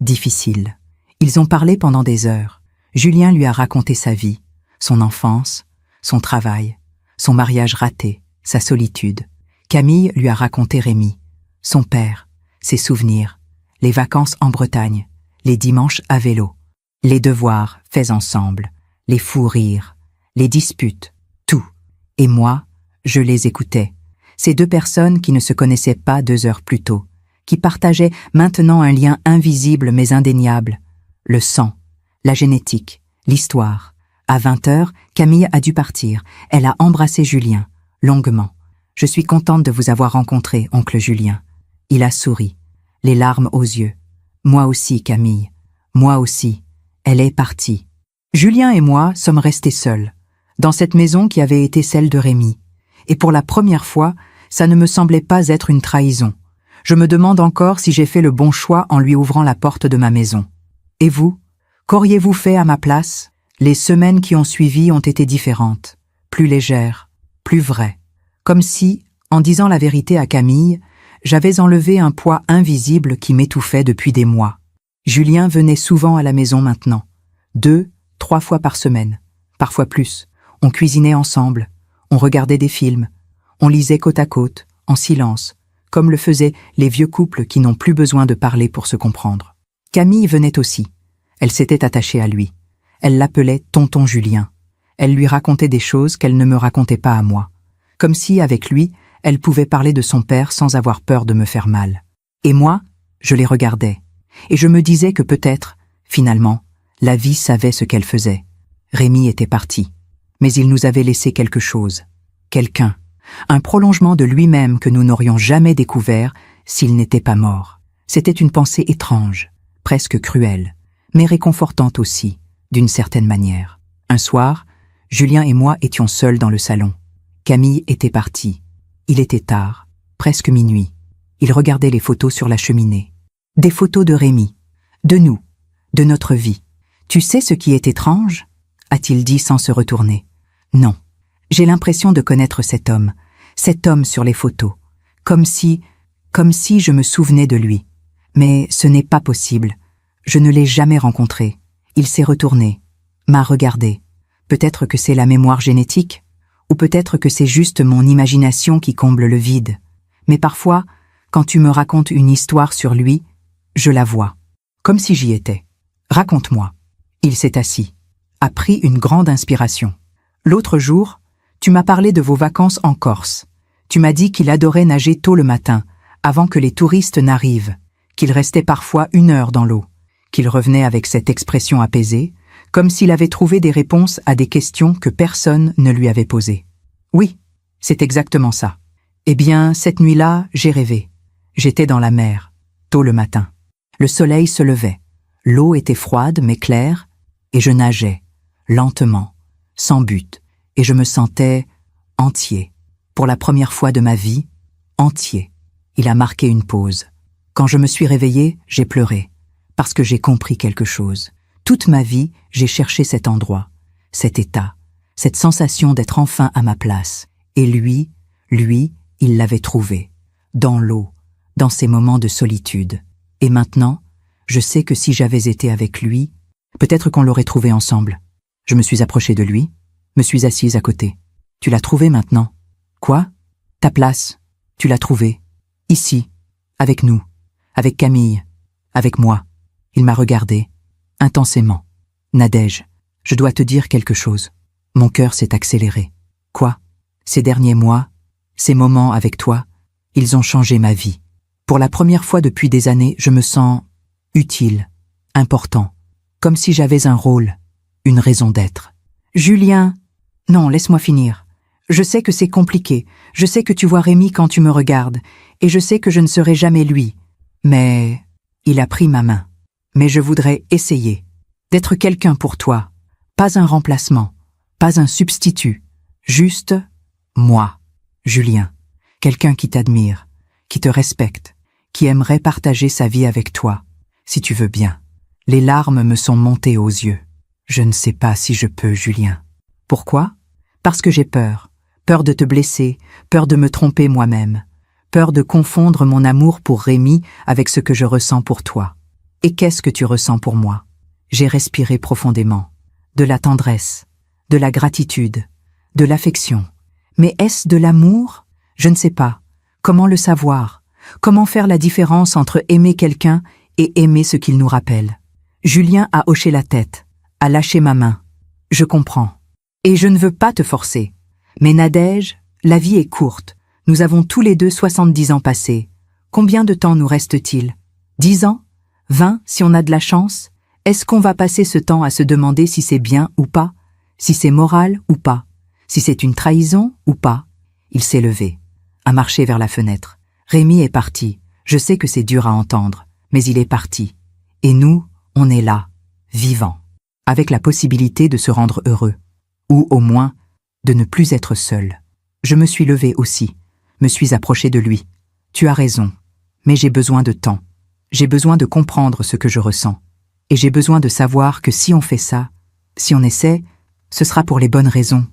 difficile. Ils ont parlé pendant des heures. Julien lui a raconté sa vie, son enfance, son travail, son mariage raté, sa solitude. Camille lui a raconté Rémi, son père, ses souvenirs, les vacances en Bretagne, les dimanches à vélo, les devoirs faits ensemble, les fous rires, les disputes, tout. Et moi, je les écoutais. Ces 2 personnes qui ne se connaissaient pas 2 heures plus tôt, qui partageaient maintenant un lien invisible mais indéniable. Le sang, la génétique, l'histoire. À 20h, Camille a dû partir. Elle a embrassé Julien, longuement. « Je suis contente de vous avoir rencontré, oncle Julien. » Il a souri, les larmes aux yeux. « Moi aussi, Camille. Moi aussi. » Elle est partie. Julien et moi sommes restés seuls, dans cette maison qui avait été celle de Rémi. Et pour la première fois, Ça ne me semblait pas être une trahison. Je me demande encore si j'ai fait le bon choix en lui ouvrant la porte de ma maison. Et vous? Qu'auriez-vous fait à ma place? Les semaines qui ont suivi ont été différentes, plus légères, plus vraies. Comme si, en disant la vérité à Camille, j'avais enlevé un poids invisible qui m'étouffait depuis des mois. Julien venait souvent à la maison maintenant, 2, 3 fois par semaine, parfois plus. On cuisinait ensemble, on regardait des films, on lisait côte à côte, en silence, comme le faisaient les vieux couples qui n'ont plus besoin de parler pour se comprendre. Camille venait aussi. Elle s'était attachée à lui. Elle l'appelait tonton Julien. Elle lui racontait des choses qu'elle ne me racontait pas à moi. Comme si, avec lui, elle pouvait parler de son père sans avoir peur de me faire mal. Et moi, je les regardais. Et je me disais que peut-être, finalement, la vie savait ce qu'elle faisait. Rémi était parti. Mais il nous avait laissé quelque chose. Quelqu'un. Un prolongement de lui-même que nous n'aurions jamais découvert s'il n'était pas mort. C'était une pensée étrange, presque cruelle, mais réconfortante aussi, d'une certaine manière. Un soir, Julien et moi étions seuls dans le salon. Camille était partie. Il était tard, presque minuit. Il regardait les photos sur la cheminée. Des photos de Rémi, de nous, de notre vie. « Tu sais ce qui est étrange ?» a-t-il dit sans se retourner. « Non. J'ai l'impression de connaître cet homme sur les photos, comme si je me souvenais de lui. Mais ce n'est pas possible. Je ne l'ai jamais rencontré. Il s'est retourné, m'a regardé. Peut-être que c'est la mémoire génétique, ou peut-être que c'est juste mon imagination qui comble le vide. Mais parfois, quand tu me racontes une histoire sur lui, je la vois, comme si j'y étais. Raconte-moi. » Il s'est assis, a pris une grande inspiration. « L'autre jour, tu m'as parlé de vos vacances en Corse. Tu m'as dit qu'il adorait nager tôt le matin, avant que les touristes n'arrivent, qu'il restait parfois 1 heure dans l'eau, qu'il revenait avec cette expression apaisée, comme s'il avait trouvé des réponses à des questions que personne ne lui avait posées. Oui, c'est exactement ça. Eh bien, cette nuit-là, j'ai rêvé. J'étais dans la mer, tôt le matin. Le soleil se levait. L'eau était froide mais claire, et je nageais, lentement, sans but, et je me sentais entier. Pour la première fois de ma vie, entier. Il a marqué une pause. Quand je me suis réveillé, j'ai pleuré, parce que j'ai compris quelque chose. Toute ma vie, j'ai cherché cet endroit, cet état, cette sensation d'être enfin à ma place. Et lui, il l'avait trouvé, dans l'eau, dans ces moments de solitude. Et maintenant, je sais que si j'avais été avec lui, peut-être qu'on l'aurait trouvé ensemble. Je me suis approchée de lui, me suis assise à côté. « Tu l'as trouvé maintenant ?»« Quoi ? Ta place. Tu l'as trouvée. Ici, avec nous, avec Camille, avec moi. » Il m'a regardé, intensément. « Nadège, je dois te dire quelque chose. Mon cœur s'est accéléré. »« Quoi ? Ces derniers mois, ces moments avec toi, ils ont changé ma vie. Pour la première fois depuis des années, je me sens utile, important, comme si j'avais un rôle, une raison d'être. »« Julien, non, laisse-moi finir. Je sais que c'est compliqué, je sais que tu vois Rémi quand tu me regardes, et je sais que je ne serai jamais lui. Mais il a pris ma main. Mais je voudrais essayer d'être quelqu'un pour toi, pas un remplacement, pas un substitut, juste moi, Julien, quelqu'un qui t'admire, qui te respecte, qui aimerait partager sa vie avec toi, si tu veux bien. » Les larmes me sont montées aux yeux. Je ne sais pas si je peux, Julien. Pourquoi ? Parce que j'ai peur. Peur de te blesser, peur de me tromper moi-même, peur de confondre mon amour pour Rémi avec ce que je ressens pour toi. Et qu'est-ce que tu ressens pour moi ? J'ai respiré profondément. De la tendresse, de la gratitude, de l'affection. Mais est-ce de l'amour ? Je ne sais pas. Comment le savoir ? Comment faire la différence entre aimer quelqu'un et aimer ce qu'il nous rappelle ? Julien a hoché la tête, a lâché ma main. Je comprends. Et je ne veux pas te forcer. Mais Nadège, la vie est courte. Nous avons tous les deux 70 ans passés. Combien de temps nous reste-t-il ? 10 ans ? 20 si on a de la chance ? Est-ce qu'on va passer ce temps à se demander si c'est bien ou pas ? Si c'est moral ou pas ? Si c'est une trahison ou pas ? Il s'est levé, a marché vers la fenêtre. Rémi est parti. Je sais que c'est dur à entendre, mais il est parti. Et nous, on est là, vivants, avec la possibilité de se rendre heureux, ou au moins de ne plus être seul. Je me suis levée aussi, me suis approchée de lui. Tu as raison, mais j'ai besoin de temps. J'ai besoin de comprendre ce que je ressens. Et j'ai besoin de savoir que si on fait ça, si on essaie, ce sera pour les bonnes raisons.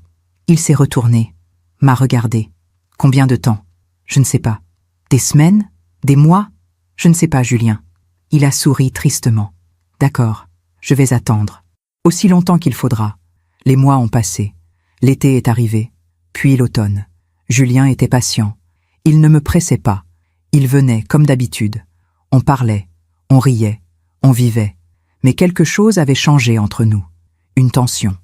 Il s'est retourné, m'a regardé. Combien de temps? Je ne sais pas. Des semaines? Des mois? Je ne sais pas, Julien. Il a souri tristement. D'accord, je vais attendre. Aussi longtemps qu'il faudra. Les mois ont passé. L'été est arrivé. Puis l'automne. Julien était patient. Il ne me pressait pas. Il venait, comme d'habitude. On parlait, on riait, on vivait. Mais quelque chose avait changé entre nous. Une tension.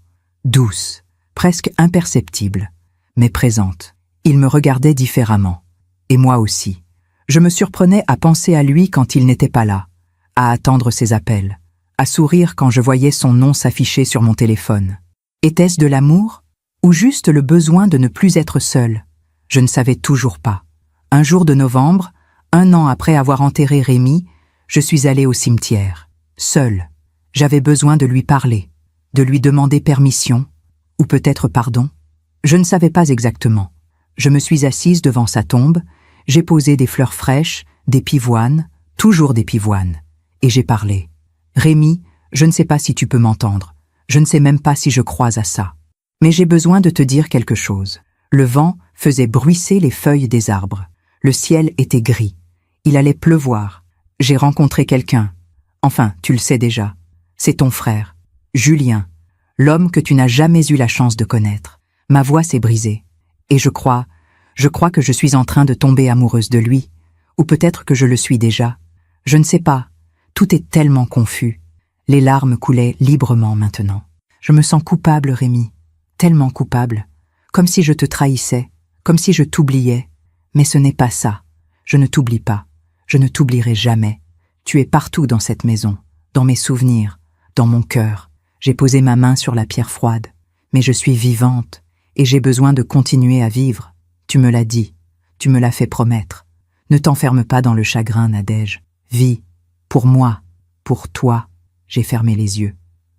Douce, presque imperceptible, mais présente. Il me regardait différemment. Et moi aussi. Je me surprenais à penser à lui quand il n'était pas là, à attendre ses appels, à sourire quand je voyais son nom s'afficher sur mon téléphone. Était-ce de l'amour? Ou juste le besoin de ne plus être seul? Je ne savais toujours pas. Un jour de novembre, 1 an après avoir enterré Rémi, je suis allée au cimetière, seule. J'avais besoin de lui parler, de lui demander permission, ou peut-être pardon. Je ne savais pas exactement. Je me suis assise devant sa tombe, j'ai posé des fleurs fraîches, des pivoines, toujours des pivoines, et j'ai parlé. Rémi, je ne sais pas si tu peux m'entendre, je ne sais même pas si je crois à ça. Mais j'ai besoin de te dire quelque chose. Le vent faisait bruisser les feuilles des arbres. Le ciel était gris. Il allait pleuvoir. J'ai rencontré quelqu'un. Enfin, tu le sais déjà. C'est ton frère, Julien, l'homme que tu n'as jamais eu la chance de connaître. Ma voix s'est brisée. Et je crois que je suis en train de tomber amoureuse de lui. Ou peut-être que je le suis déjà. Je ne sais pas. Tout est tellement confus. Les larmes coulaient librement maintenant. Je me sens coupable, Rémi. Tellement coupable. Comme si je te trahissais. Comme si je t'oubliais. Mais ce n'est pas ça. Je ne t'oublie pas. Je ne t'oublierai jamais. Tu es partout dans cette maison. Dans mes souvenirs. Dans mon cœur. J'ai posé ma main sur la pierre froide. Mais je suis vivante. Et j'ai besoin de continuer à vivre. Tu me l'as dit. Tu me l'as fait promettre. Ne t'enferme pas dans le chagrin, Nadège. Vis. Pour moi. Pour toi. J'ai fermé les yeux.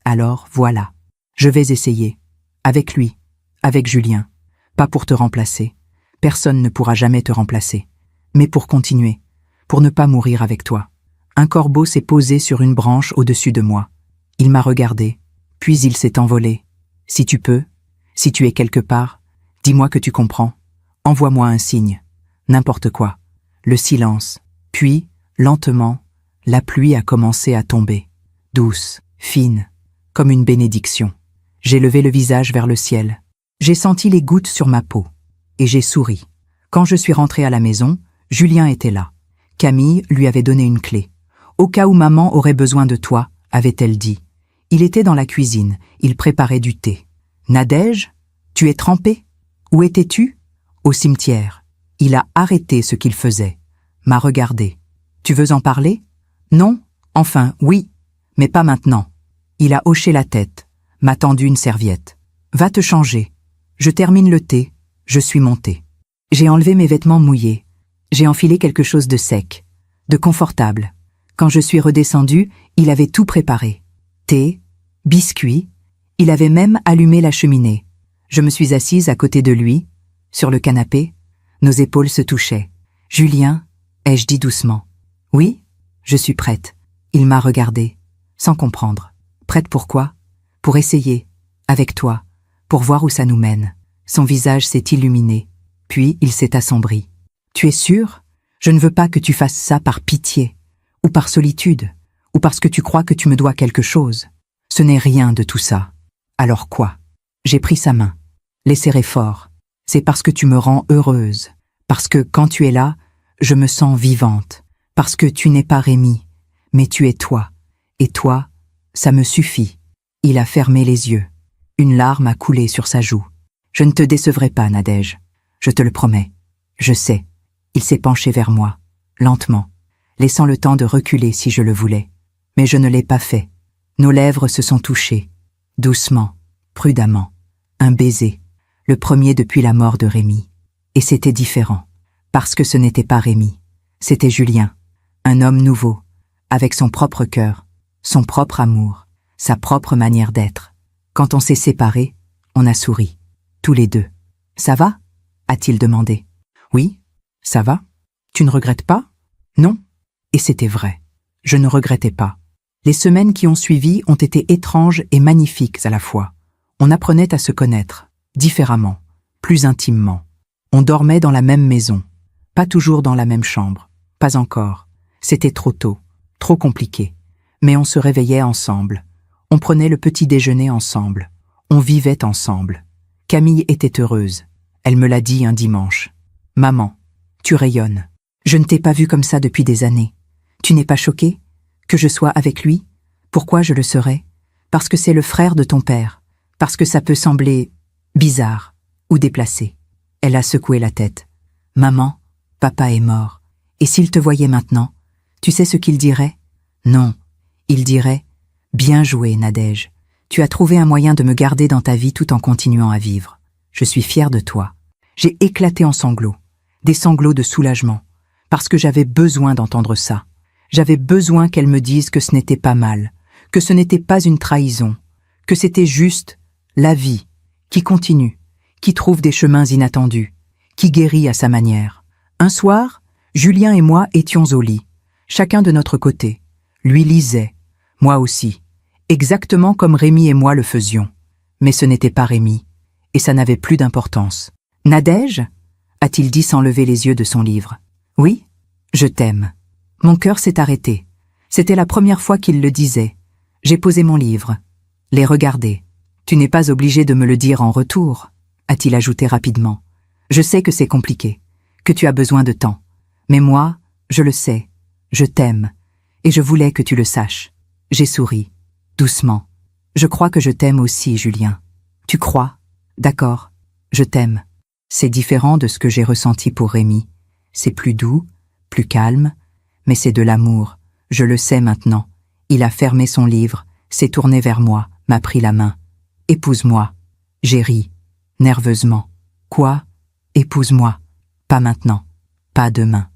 Alors, voilà. Je vais essayer. Avec lui. Avec Julien. Pas pour te remplacer. Personne ne pourra jamais te remplacer. Mais pour continuer. Pour ne pas mourir avec toi. Un corbeau s'est posé sur une branche au-dessus de moi. Il m'a regardé. Puis il s'est envolé. Si tu peux, si tu es quelque part, dis-moi que tu comprends. Envoie-moi un signe. N'importe quoi. Le silence. Puis, lentement, la pluie a commencé à tomber. Douce, fine, comme une bénédiction. J'ai levé le visage vers le ciel. J'ai senti les gouttes sur ma peau. Et j'ai souri. Quand je suis rentrée à la maison, Julien était là. Camille lui avait donné une clé. Au cas où maman aurait besoin de toi, avait-elle dit. Il était dans la cuisine, il préparait du thé. Nadège, tu es trempée? Où étais-tu? Au cimetière. Il a arrêté ce qu'il faisait. M'a regardé. Tu veux en parler? Non? Enfin, oui. Mais pas maintenant. Il a hoché la tête, m'a tendu une serviette. Va te changer. Je termine le thé, je suis montée. J'ai enlevé mes vêtements mouillés. J'ai enfilé quelque chose de sec, de confortable. Quand je suis redescendue, il avait tout préparé. Thé, biscuits, il avait même allumé la cheminée. Je me suis assise à côté de lui, sur le canapé. Nos épaules se touchaient. Julien, ai-je dit doucement. Oui, je suis prête. Il m'a regardée, sans comprendre. Prête pour quoi? Pour essayer, avec toi, pour voir où ça nous mène. Son visage s'est illuminé, puis il s'est assombri. Tu es sûre? Je ne veux pas que tu fasses ça par pitié, ou par solitude, ou parce que tu crois que tu me dois quelque chose. Ce n'est rien de tout ça. Alors quoi? J'ai pris sa main, les serré fort. C'est parce que tu me rends heureuse, parce que quand tu es là, je me sens vivante, parce que tu n'es pas Rémi, mais tu es toi. Et toi, ça me suffit. Il a fermé les yeux. Une larme a coulé sur sa joue. Je ne te décevrai pas, Nadège. Je te le promets. Je sais. Il s'est penché vers moi, lentement, laissant le temps de reculer si je le voulais. Mais je ne l'ai pas fait. Nos lèvres se sont touchées, doucement, prudemment. Un baiser, le premier depuis la mort de Rémi. Et c'était différent, parce que ce n'était pas Rémi. C'était Julien, un homme nouveau, avec son propre cœur, son propre amour, sa propre manière d'être. Quand on s'est séparés, on a souri, tous les deux. « Ça va ?» a-t-il demandé. « Oui, Ça va? Tu ne regrettes pas? Non. Et c'était vrai. Je ne regrettais pas. Les semaines qui ont suivi ont été étranges et magnifiques à la fois. On apprenait à se connaître, différemment, plus intimement. On dormait dans la même maison, pas toujours dans la même chambre, pas encore. C'était trop tôt, trop compliqué. Mais on se réveillait ensemble. On prenait le petit déjeuner ensemble. On vivait ensemble. Camille était heureuse. Elle me l'a dit un dimanche. « Maman, tu rayonnes. Je ne t'ai pas vue comme ça depuis des années. Tu n'es pas choquée? Que je sois avec lui? Pourquoi je le serais? Parce que c'est le frère de ton père. Parce que ça peut sembler bizarre ou déplacé. » Elle a secoué la tête. « Maman, papa est mort. Et s'il te voyait maintenant, tu sais ce qu'il dirait? Non. Il dirait « Bien joué, Nadège. Tu as trouvé un moyen de me garder dans ta vie tout en continuant à vivre. Je suis fière de toi. » J'ai éclaté en sanglots, des sanglots de soulagement, parce que j'avais besoin d'entendre ça. J'avais besoin qu'elle me dise que ce n'était pas mal, que ce n'était pas une trahison, que c'était juste la vie, qui continue, qui trouve des chemins inattendus, qui guérit à sa manière. Un soir, Julien et moi étions au lit, chacun de notre côté. Lui lisait, moi aussi, exactement comme Rémi et moi le faisions. Mais ce n'était pas Rémi, et ça n'avait plus d'importance. « Nadège » a-t-il dit sans lever les yeux de son livre. « Oui, je t'aime. » Mon cœur s'est arrêté. C'était la première fois qu'il le disait. J'ai posé mon livre, les regardé. « Tu n'es pas obligé de me le dire en retour » a-t-il ajouté rapidement. « Je sais que c'est compliqué, que tu as besoin de temps. Mais moi, je le sais, je t'aime, et je voulais que tu le saches. » J'ai souri, doucement. « Je crois que je t'aime aussi, Julien. »« Tu crois? D'accord, je t'aime. » C'est différent de ce que j'ai ressenti pour Rémi. C'est plus doux, plus calme, mais c'est de l'amour. Je le sais maintenant. Il a fermé son livre, s'est tourné vers moi, m'a pris la main. « Épouse-moi. » J'ai ri, nerveusement. « Quoi? Épouse-moi. Pas maintenant, pas demain.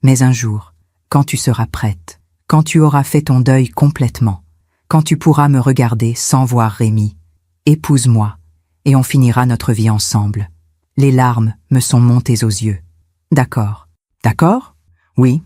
Mais un jour, quand tu seras prête, quand tu auras fait ton deuil complètement, quand tu pourras me regarder sans voir Rémi. Épouse-moi, et on finira notre vie ensemble. » Les larmes me sont montées aux yeux. « D'accord. D'accord? Oui,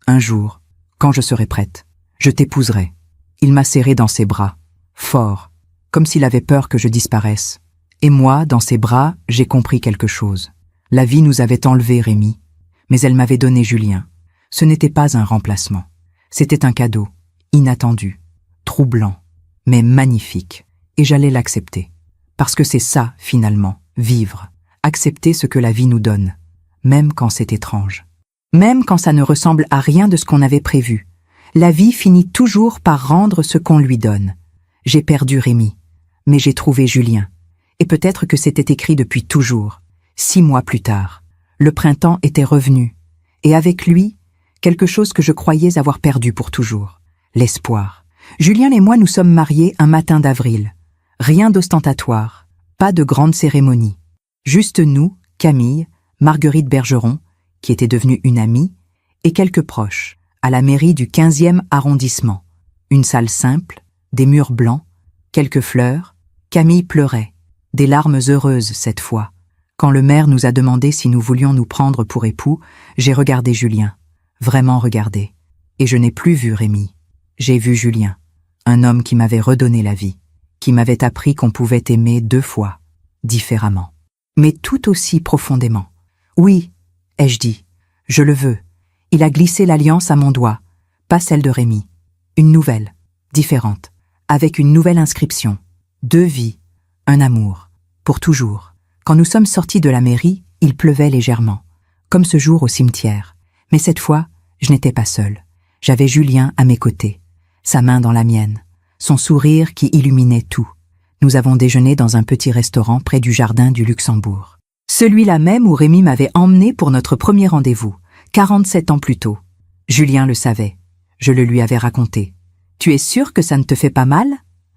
un jour, quand je serai prête, je t'épouserai. » Il m'a serré dans ses bras, fort, comme s'il avait peur que je disparaisse. Et moi, dans ses bras, j'ai compris quelque chose. La vie nous avait enlevé Rémi, mais elle m'avait donné Julien. Ce n'était pas un remplacement. C'était un cadeau, inattendu, troublant, mais magnifique. Et j'allais l'accepter. Parce que c'est ça, finalement, vivre. Accepter ce que la vie nous donne, même quand c'est étrange. Même quand ça ne ressemble à rien de ce qu'on avait prévu. La vie finit toujours par rendre ce qu'on lui donne. J'ai perdu Rémi, mais j'ai trouvé Julien. Et peut-être que c'était écrit depuis toujours. 6 mois plus tard, le printemps était revenu. Et avec lui, quelque chose que je croyais avoir perdu pour toujours. L'espoir. Julien et moi nous sommes mariés un matin d'avril. Rien d'ostentatoire, pas de grande cérémonie. Juste nous, Camille, Marguerite Bergeron, qui était devenue une amie, et quelques proches, à la mairie du 15e arrondissement. Une salle simple, des murs blancs, quelques fleurs. Camille pleurait, des larmes heureuses cette fois. Quand le maire nous a demandé si nous voulions nous prendre pour époux, j'ai regardé Julien, vraiment regardé. Et je n'ai plus vu Rémi. J'ai vu Julien, un homme qui m'avait redonné la vie, qui m'avait appris qu'on pouvait aimer 2 fois, différemment. Mais tout aussi profondément. « Oui, ai-je dit, je le veux. » Il a glissé l'alliance à mon doigt, pas celle de Rémi. Une nouvelle, différente, avec une nouvelle inscription. 2 vies, un amour, pour toujours. Quand nous sommes sortis de la mairie, il pleuvait légèrement, comme ce jour au cimetière. Mais cette fois, je n'étais pas seule. J'avais Julien à mes côtés, sa main dans la mienne, son sourire qui illuminait tout. Nous avons déjeuné dans un petit restaurant près du jardin du Luxembourg. Celui-là même où Rémi m'avait emmené pour notre premier rendez-vous, 47 ans plus tôt. Julien le savait. Je le lui avais raconté. « Tu es sûr que ça ne te fait pas mal ?»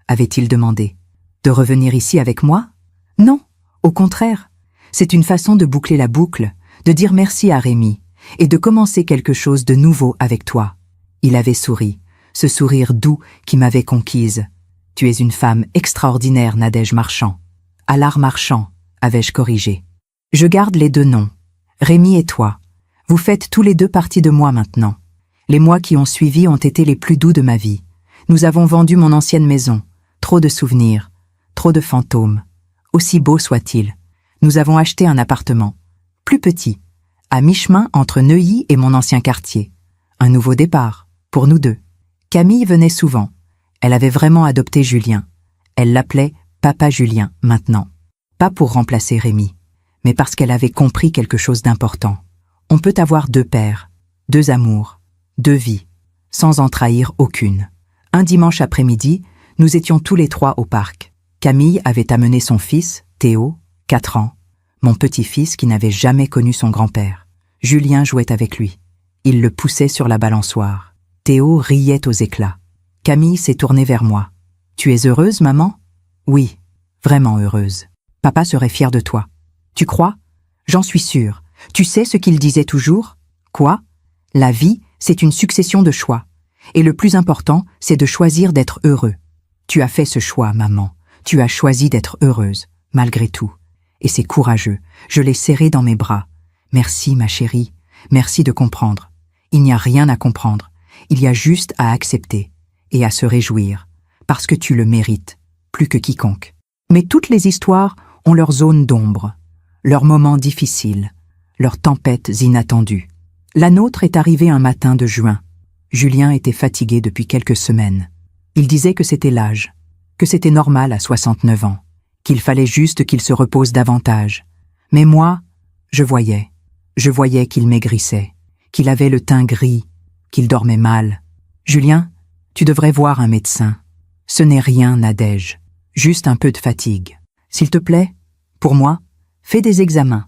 avait-il demandé. « De revenir ici avec moi ?»« Non, au contraire. C'est une façon de boucler la boucle, de dire merci à Rémi et de commencer quelque chose de nouveau avec toi. » Il avait souri, ce sourire doux qui m'avait conquise. « Tu es une femme extraordinaire, Nadège Marchand. »« Allard Marchand » avais-je corrigé. Je garde les 2 noms. Rémi et toi. Vous faites tous les deux partie de moi maintenant. Les mois qui ont suivi ont été les plus doux de ma vie. Nous avons vendu mon ancienne maison. Trop de souvenirs, trop de fantômes. Aussi beau soit-il. Nous avons acheté un appartement. Plus petit, à mi-chemin entre Neuilly et mon ancien quartier. Un nouveau départ, pour nous deux. Camille venait souvent. Elle avait vraiment adopté Julien. Elle l'appelait Papa Julien maintenant. Pas pour remplacer Rémi, mais parce qu'elle avait compris quelque chose d'important. On peut avoir deux pères, deux amours, deux vies, sans en trahir aucune. Un dimanche après-midi, nous étions tous les trois au parc. Camille avait amené son fils, Théo, 4 ans, mon petit-fils qui n'avait jamais connu son grand-père. Julien jouait avec lui. Il le poussait sur la balançoire. Théo riait aux éclats. Camille s'est tournée vers moi. « Tu es heureuse, maman ?»« Oui, vraiment heureuse. Papa serait fier de toi. »« Tu crois ?»« J'en suis sûre. Tu sais ce qu'il disait toujours ? » ?»« Quoi ? La vie, c'est une succession de choix. Et le plus important, c'est de choisir d'être heureux. Tu as fait ce choix, maman. Tu as choisi d'être heureuse, malgré tout. Et c'est courageux. Je l'ai serré dans mes bras. Merci, ma chérie. Merci de comprendre. Il n'y a rien à comprendre. Il y a juste à accepter et à se réjouir, parce que tu le mérites, plus que quiconque. Mais toutes les histoires ont leurs zones d'ombre, leurs moments difficiles, leurs tempêtes inattendues. La nôtre est arrivée un matin de juin. Julien était fatigué depuis quelques semaines. Il disait que c'était l'âge, que c'était normal à 69 ans, qu'il fallait juste qu'il se repose davantage. Mais moi, je voyais qu'il maigrissait, qu'il avait le teint gris, qu'il dormait mal. « Julien, tu devrais voir un médecin. Ce n'est rien, Nadège, juste un peu de fatigue. S'il te plaît, pour moi, fais des examens. »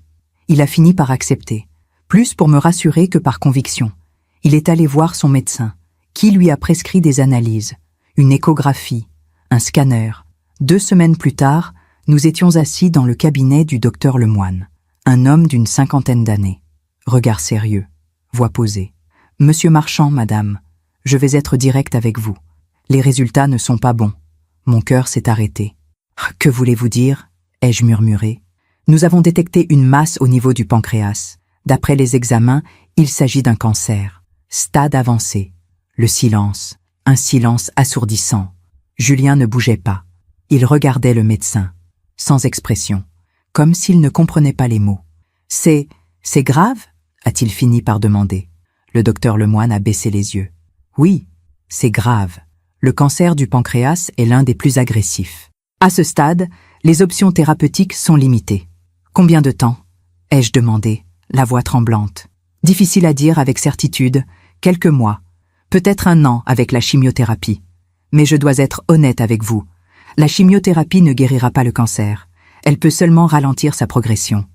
Il a fini par accepter, plus pour me rassurer que par conviction. Il est allé voir son médecin, qui lui a prescrit des analyses, une échographie, un scanner. 2 semaines plus tard, nous étions assis dans le cabinet du docteur Lemoine, un homme d'une 50aine d'années. Regard sérieux, voix posée. « Monsieur Marchand, madame, je vais être direct avec vous. Les résultats ne sont pas bons. Mon cœur s'est arrêté. »« Que voulez-vous dire ?» ai-je murmuré. « Nous avons détecté une masse au niveau du pancréas. D'après les examens, il s'agit d'un cancer. Stade avancé. » Le silence, un silence assourdissant. Julien ne bougeait pas. Il regardait le médecin, sans expression, comme s'il ne comprenait pas les mots. « C'est grave ?» a-t-il fini par demander. Le docteur Lemoine a baissé les yeux. « Oui, c'est grave. Le cancer du pancréas est l'un des plus agressifs. À ce stade, les options thérapeutiques sont limitées. »« Combien de temps ?» ai-je demandé, la voix tremblante. « Difficile à dire avec certitude, quelques mois, peut-être 1 an avec la chimiothérapie. Mais je dois être honnête avec vous. La chimiothérapie ne guérira pas le cancer. Elle peut seulement ralentir sa progression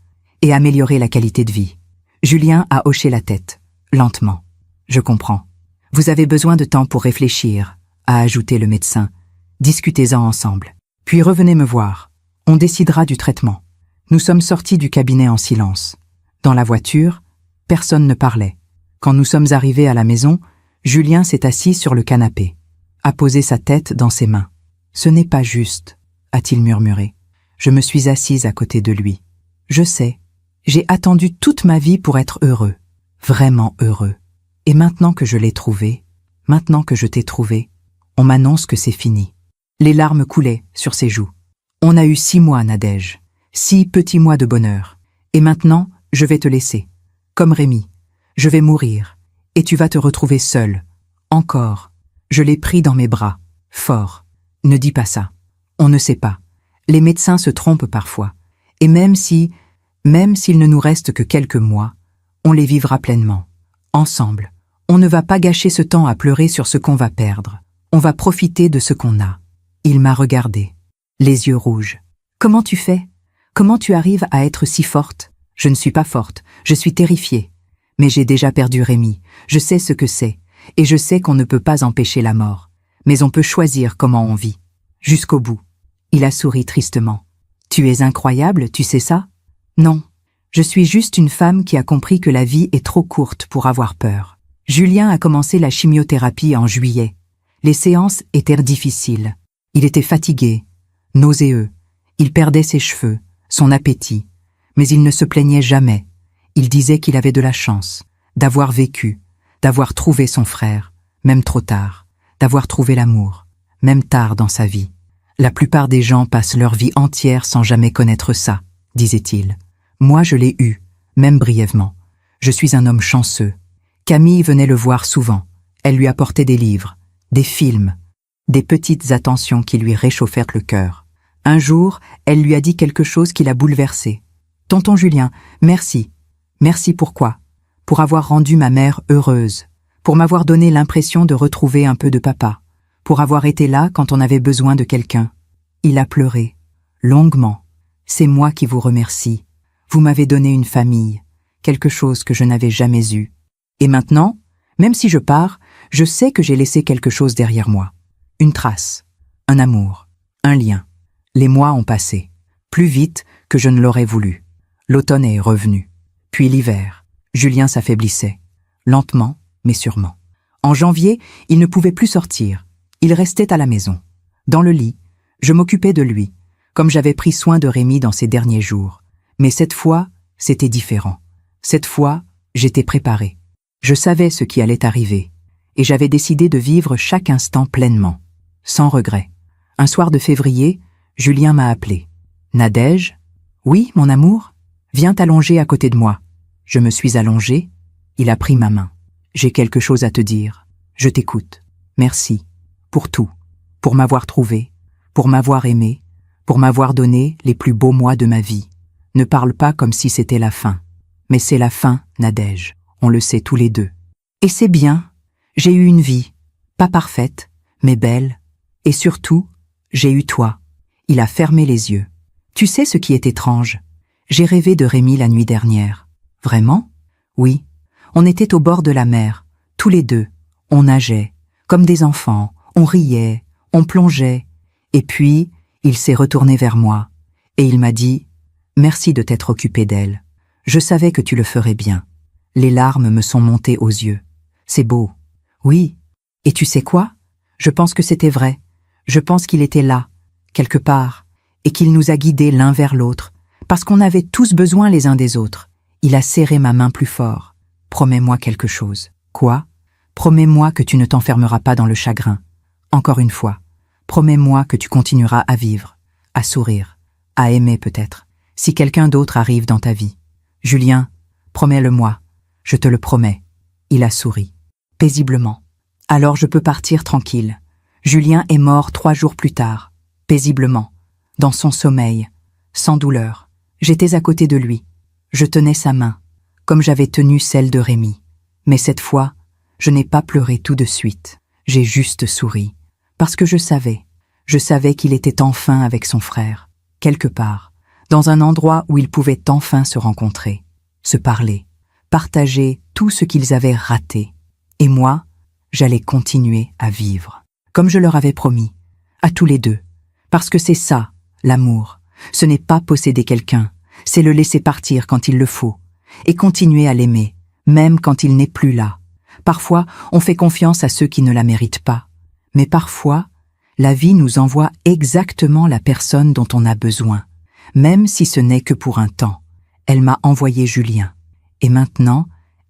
et améliorer la qualité de vie. » Julien a hoché la tête, lentement. « Je comprends. Vous avez besoin de temps pour réfléchir, » a ajouté le médecin. « Discutez-en ensemble. Puis revenez me voir. On décidera du traitement. » Nous sommes sortis du cabinet en silence. Dans la voiture, personne ne parlait. Quand nous sommes arrivés à la maison, Julien s'est assis sur le canapé, a posé sa tête dans ses mains. « Ce n'est pas juste, » a-t-il murmuré. Je me suis assise à côté de lui. « Je sais. J'ai attendu toute ma vie pour être heureux, vraiment heureux. Et maintenant que je l'ai trouvé, maintenant que je t'ai trouvé, on m'annonce que c'est fini. » Les larmes coulaient sur ses joues. « On a eu 6 mois, Nadège, 6 petits mois de bonheur. Et maintenant, je vais te laisser. Comme Rémi, je vais mourir, et tu vas te retrouver seul. Encore. » Je l'ai pris dans mes bras, fort. « Ne dis pas ça. On ne sait pas. Les médecins se trompent parfois. Et même s'il ne nous reste que quelques mois, on les vivra pleinement. Ensemble. On ne va pas gâcher ce temps à pleurer sur ce qu'on va perdre. On va profiter de ce qu'on a. » Il m'a regardé, les yeux rouges. « Comment tu fais ? Comment tu arrives à être si forte ? » « Je ne suis pas forte, je suis terrifiée. Mais j'ai déjà perdu Rémi, je sais ce que c'est, et je sais qu'on ne peut pas empêcher la mort. Mais on peut choisir comment on vit. Jusqu'au bout. » Il a souri tristement. « Tu es incroyable, tu sais ça ? Non. Je suis juste une femme qui a compris que la vie est trop courte pour avoir peur. » Julien a commencé la chimiothérapie en juillet. Les séances étaient difficiles. Il était fatigué, nauséeux. Il perdait ses cheveux, son appétit. Mais il ne se plaignait jamais. Il disait qu'il avait de la chance. d'avoir vécu, d'avoir trouvé son frère, même trop tard, d'avoir trouvé l'amour, même tard dans sa vie. La plupart des gens passent leur vie entière sans jamais connaître ça, disait-il. Moi, je l'ai eu, même brièvement. Je suis un homme chanceux. Camille venait le voir souvent. Elle lui apportait des livres, des films, des petites attentions qui lui réchauffèrent le cœur. Un jour, elle lui a dit quelque chose qui l'a bouleversé. « Tonton Julien, merci. Merci pourquoi? Pour avoir rendu ma mère heureuse, pour m'avoir donné l'impression de retrouver un peu de papa, pour avoir été là quand on avait besoin de quelqu'un. » Il a pleuré, longuement. « C'est moi qui vous remercie. Vous m'avez donné une famille, quelque chose que je n'avais jamais eu. Et maintenant, même si je pars, je sais que j'ai laissé quelque chose derrière moi. Une trace, un amour, un lien. Les mois ont passé, plus vite que je ne l'aurais voulu. L'automne est revenu, puis l'hiver. Julien s'affaiblissait, lentement mais sûrement. En janvier, il ne pouvait plus sortir. Il restait à la maison. Dans le lit, je m'occupais de lui, comme j'avais pris soin de Rémi dans ces derniers jours. Mais cette fois, c'était différent. Cette fois, j'étais préparé. Je savais ce qui allait arriver, et j'avais décidé de vivre chaque instant pleinement, sans regret. Un soir de février, Julien m'a appelé. « Nadège ? Oui, mon amour ? Viens t'allonger à côté de moi. » Je me suis allongé. Il a pris ma main. « J'ai quelque chose à te dire. Je t'écoute. Merci. Pour tout. Pour m'avoir trouvé. Pour m'avoir aimé. Pour m'avoir donné les plus beaux mois de ma vie. Ne parle pas comme si c'était la fin. Mais c'est la fin, Nadège. On le sait tous les deux. Et c'est bien. J'ai eu une vie. Pas parfaite, mais belle. Et surtout, j'ai eu toi. » Il a fermé les yeux. « Tu sais ce qui est étrange? J'ai rêvé de Rémi la nuit dernière. » « Vraiment? » ?»« Oui. On était au bord de la mer, tous les deux. On nageait, comme des enfants. On riait, on plongeait. Et puis, il s'est retourné vers moi. Et il m'a dit « Merci de t'être occupé d'elle. Je savais que tu le ferais bien. » Les larmes me sont montées aux yeux. C'est beau. Oui. Et tu sais quoi? Je pense que c'était vrai. Je pense qu'il était là, quelque part, et qu'il nous a guidés l'un vers l'autre, parce qu'on avait tous besoin les uns des autres. Il a serré ma main plus fort. « Promets-moi quelque chose. »« Quoi ? » ?»« Promets-moi que tu ne t'enfermeras pas dans le chagrin. Encore une fois, promets-moi que tu continueras à vivre, à sourire, à aimer peut-être, si quelqu'un d'autre arrive dans ta vie. Julien, promets-le-moi. Je te le promets. » Il a souri, paisiblement. Alors je peux partir tranquille. Julien est mort 3 jours plus tard, paisiblement, dans son sommeil, sans douleur. J'étais à côté de lui. Je tenais sa main, comme j'avais tenu celle de Rémi. Mais cette fois, je n'ai pas pleuré tout de suite. J'ai juste souri. Parce que je savais qu'il était enfin avec son frère, quelque part, dans un endroit où ils pouvaient enfin se rencontrer, se parler, partager tout ce qu'ils avaient raté. Et moi, j'allais continuer à vivre, comme je leur avais promis, à tous les deux. Parce que c'est ça, l'amour. Ce n'est pas posséder quelqu'un, c'est le laisser partir quand il le faut, et continuer à l'aimer, même quand il n'est plus là. Parfois, on fait confiance à ceux qui ne la méritent pas, mais parfois, la vie nous envoie exactement la personne dont on a besoin, même si ce n'est que pour un temps. Elle m'a envoyé Julien, et maintenant,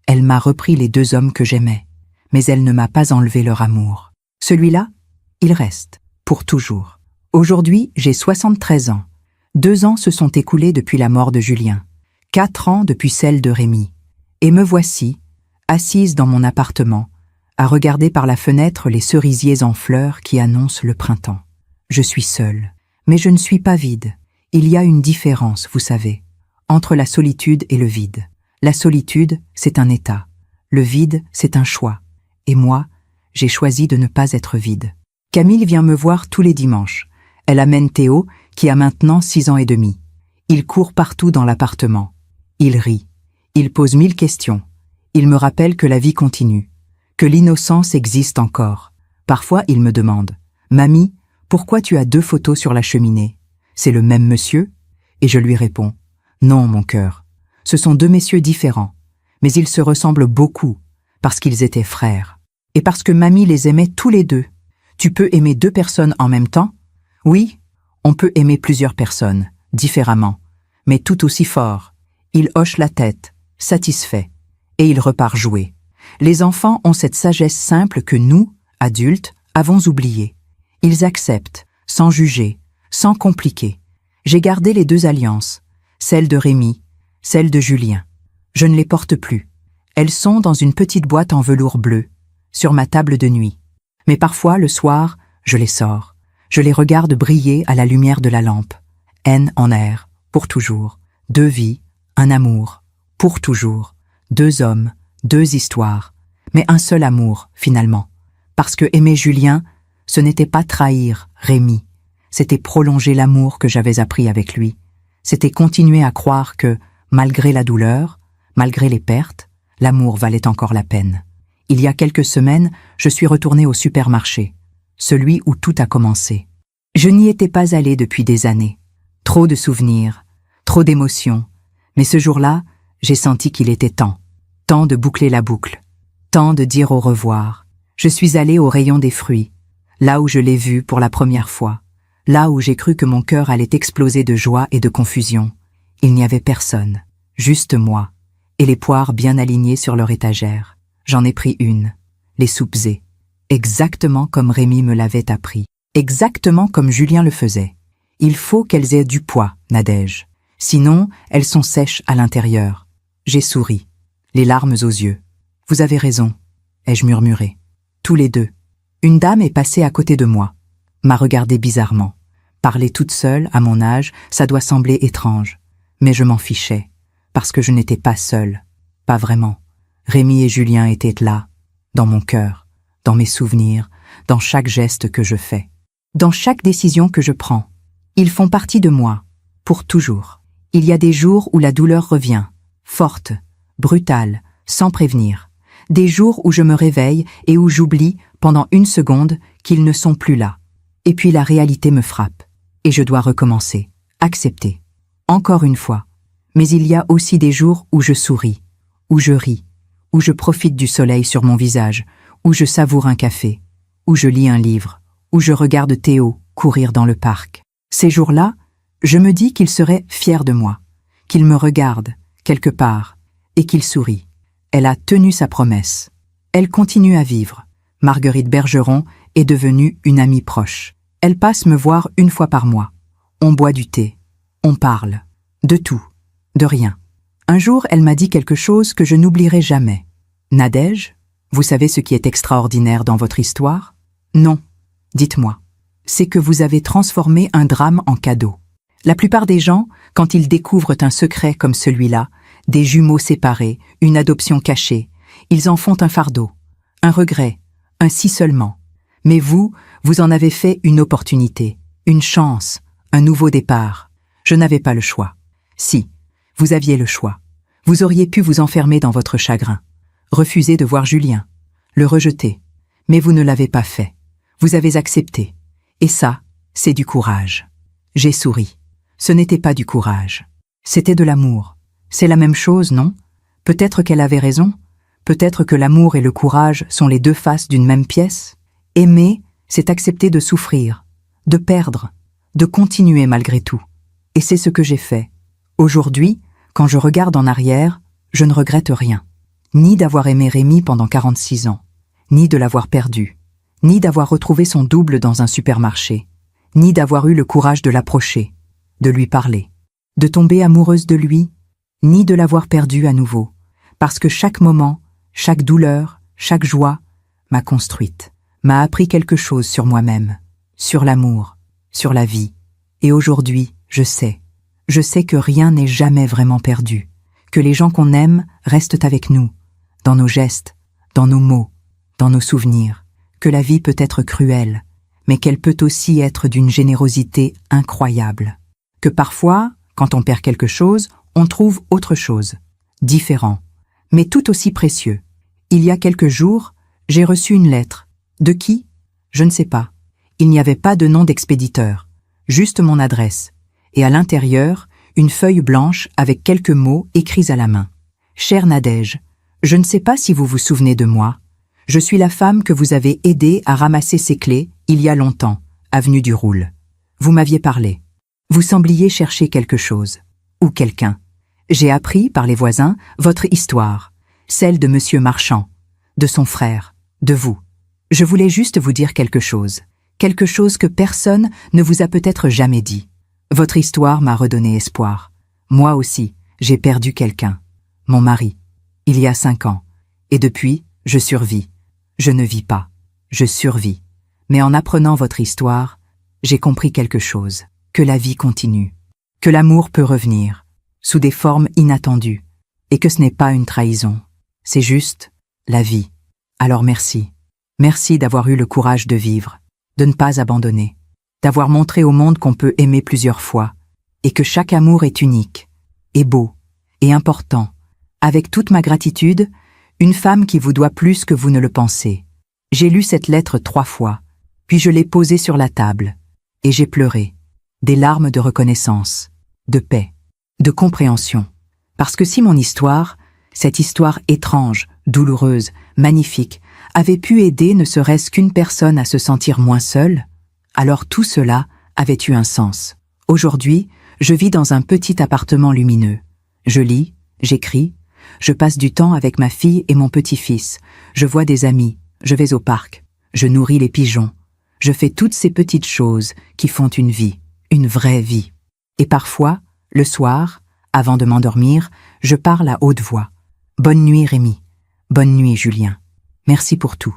elle m'a repris les 2 hommes que j'aimais, mais elle ne m'a pas enlevé leur amour. Celui-là, il reste, pour toujours. Aujourd'hui, j'ai 73 ans. 2 ans se sont écoulés depuis la mort de Julien, 4 ans depuis celle de Rémi. Et me voici, assise dans mon appartement, à regarder par la fenêtre les cerisiers en fleurs qui annoncent le printemps. Je suis seule, mais je ne suis pas vide. Il y a une différence, vous savez, entre la solitude et le vide. La solitude, c'est un état. Le vide, c'est un choix. Et moi, j'ai choisi de ne pas être vide. Camille vient me voir tous les dimanches. Elle amène Théo, qui a maintenant 6 ans et demi. Il court partout dans l'appartement. Il rit. Il pose 1000 questions. Il me rappelle que la vie continue, que l'innocence existe encore. Parfois, il me demande « Mamie, pourquoi tu as 2 photos sur la cheminée? C'est le même monsieur ?» Et je lui réponds « Non, mon cœur, ce sont 2 messieurs différents, mais ils se ressemblent beaucoup, parce qu'ils étaient frères. Et parce que mamie les aimait tous les 2. Tu peux aimer 2 personnes en même temps? Oui, on peut aimer plusieurs personnes, différemment, mais tout aussi fort. » Il hoche la tête, satisfait. et il repart jouer. Les enfants ont cette sagesse simple que nous, adultes, avons oubliée. Ils acceptent, sans juger, sans compliquer. J'ai gardé les 2 alliances, celle de Rémi, celle de Julien. Je ne les porte plus. Elles sont dans une petite boîte en velours bleu, sur ma table de nuit. Mais parfois, le soir, je les sors. Je les regarde briller à la lumière de la lampe. Haine en air, pour toujours. 2 vies, un amour, pour toujours. 2 hommes, 2 histoires. Mais un seul amour, finalement. Parce que aimer Julien, ce n'était pas trahir Rémi. C'était prolonger l'amour que j'avais appris avec lui. C'était continuer à croire que, malgré la douleur, malgré les pertes, l'amour valait encore la peine. Il y a quelques semaines, je suis retournée au supermarché, celui où tout a commencé. Je n'y étais pas allée depuis des années. Trop de souvenirs, trop d'émotions. Mais ce jour-là, j'ai senti qu'il était temps. Temps de boucler la boucle. Temps de dire au revoir. Je suis allée au rayon des fruits, là où je l'ai vu pour la première fois, là où j'ai cru que mon cœur allait exploser de joie et de confusion. Il n'y avait personne, juste moi, et les poires bien alignées sur leur étagère. J'en ai pris une, les soupesées, exactement comme Rémi me l'avait appris, exactement comme Julien le faisait. Il faut qu'elles aient du poids, Nadège. Sinon, elles sont sèches à l'intérieur. J'ai souri, les larmes aux yeux. Vous avez raison, ai-je murmuré. Tous les 2. Une dame est passée à côté de moi, m'a regardé bizarrement. Parler toute seule, à mon âge, ça doit sembler étrange. Mais je m'en fichais, parce que je n'étais pas seule. Pas vraiment. Rémi et Julien étaient là, dans mon cœur, dans mes souvenirs, dans chaque geste que je fais, dans chaque décision que je prends. Ils font partie de moi, pour toujours. Il y a des jours où la douleur revient, forte, brutale, sans prévenir. Des jours où je me réveille et où j'oublie, pendant 1 seconde, qu'ils ne sont plus là. Et puis la réalité me frappe, et je dois recommencer, accepter. Encore une fois. Mais il y a aussi des jours où je souris, où je ris, où je profite du soleil sur mon visage, où je savoure un café, où je lis un livre, où je regarde Théo courir dans le parc. Ces jours-là, je me dis qu'il serait fier de moi, qu'il me regarde, quelque part, et qu'il sourit. Elle a tenu sa promesse. Elle continue à vivre. Marguerite Bergeron est devenue une amie proche. Elle passe me voir 1 fois par mois. On boit du thé. On parle. De tout. De rien. Un jour, elle m'a dit quelque chose que je n'oublierai jamais. « Nadège, vous savez ce qui est extraordinaire dans votre histoire ? Non. Dites-moi. C'est que vous avez transformé un drame en cadeau. La plupart des gens, quand ils découvrent un secret comme celui-là, des jumeaux séparés, une adoption cachée, ils en font un fardeau, un regret, un si seulement. Mais vous en avez fait une opportunité, une chance, un nouveau départ. Je n'avais pas le choix. Si, vous aviez le choix. Vous auriez pu vous enfermer dans votre chagrin, refuser de voir Julien, le rejeter. Mais vous ne l'avez pas fait. Vous avez accepté. Et ça, c'est du courage. J'ai souri. Ce n'était pas du courage. C'était de l'amour. C'est la même chose, non ? Peut-être qu'elle avait raison. Peut-être que l'amour et le courage sont les 2 faces d'une même pièce. Aimer, c'est accepter de souffrir, de perdre, de continuer malgré tout. Et c'est ce que j'ai fait. Aujourd'hui, quand je regarde en arrière, je ne regrette rien. Ni d'avoir aimé Rémi pendant 46 ans, ni de l'avoir perdu, ni d'avoir retrouvé son double dans un supermarché, ni d'avoir eu le courage de l'approcher, de lui parler, de tomber amoureuse de lui, ni de l'avoir perdu à nouveau, parce que chaque moment, chaque douleur, chaque joie m'a construite, m'a appris quelque chose sur moi-même, sur l'amour, sur la vie. Et aujourd'hui, je sais que rien n'est jamais vraiment perdu, que les gens qu'on aime restent avec nous, dans nos gestes, dans nos mots, dans nos souvenirs, que la vie peut être cruelle, mais qu'elle peut aussi être d'une générosité incroyable, que parfois, quand on perd quelque chose, on trouve autre chose, différent, mais tout aussi précieux. Il y a quelques jours, j'ai reçu une lettre. De qui ? Je ne sais pas. Il n'y avait pas de nom d'expéditeur, juste mon adresse, et à l'intérieur, une feuille blanche avec quelques mots écrits à la main. « Chère Nadège, je ne sais pas si vous vous souvenez de moi. Je suis la femme que vous avez aidée à ramasser ses clés il y a longtemps, avenue du Roule. Vous m'aviez parlé. Vous sembliez chercher quelque chose. Ou quelqu'un. J'ai appris, par les voisins, votre histoire. celle de Monsieur Marchand, de son frère, de vous. Je voulais juste vous dire quelque chose que personne ne vous a peut-être jamais dit. Votre histoire m'a redonné espoir. Moi aussi, j'ai perdu quelqu'un, mon mari, il y a 5 ans. Et depuis, je survis. Je ne vis pas, je survis. Mais en apprenant votre histoire, j'ai compris quelque chose, que la vie continue, que l'amour peut revenir, sous des formes inattendues, et que ce n'est pas une trahison, c'est juste la vie. Alors merci. Merci d'avoir eu le courage de vivre, de ne pas abandonner, d'avoir montré au monde qu'on peut aimer plusieurs fois, et que chaque amour est unique, et beau, et important. Avec toute ma gratitude, une femme qui vous doit plus que vous ne le pensez. J'ai lu cette lettre 3 fois, puis je l'ai posée sur la table, et j'ai pleuré, des larmes de reconnaissance, de paix, de compréhension. Parce que si mon histoire, cette histoire étrange, douloureuse, magnifique, avait pu aider ne serait-ce qu'une personne à se sentir moins seule, alors tout cela avait eu un sens. Aujourd'hui, je vis dans un petit appartement lumineux. Je lis, j'écris, je passe du temps avec ma fille et mon petit-fils, je vois des amis, je vais au parc, je nourris les pigeons, je fais toutes ces petites choses qui font une vie, une vraie vie. Et parfois, le soir, avant de m'endormir, je parle à haute voix. Bonne nuit Rémi, bonne nuit Julien. Merci pour tout.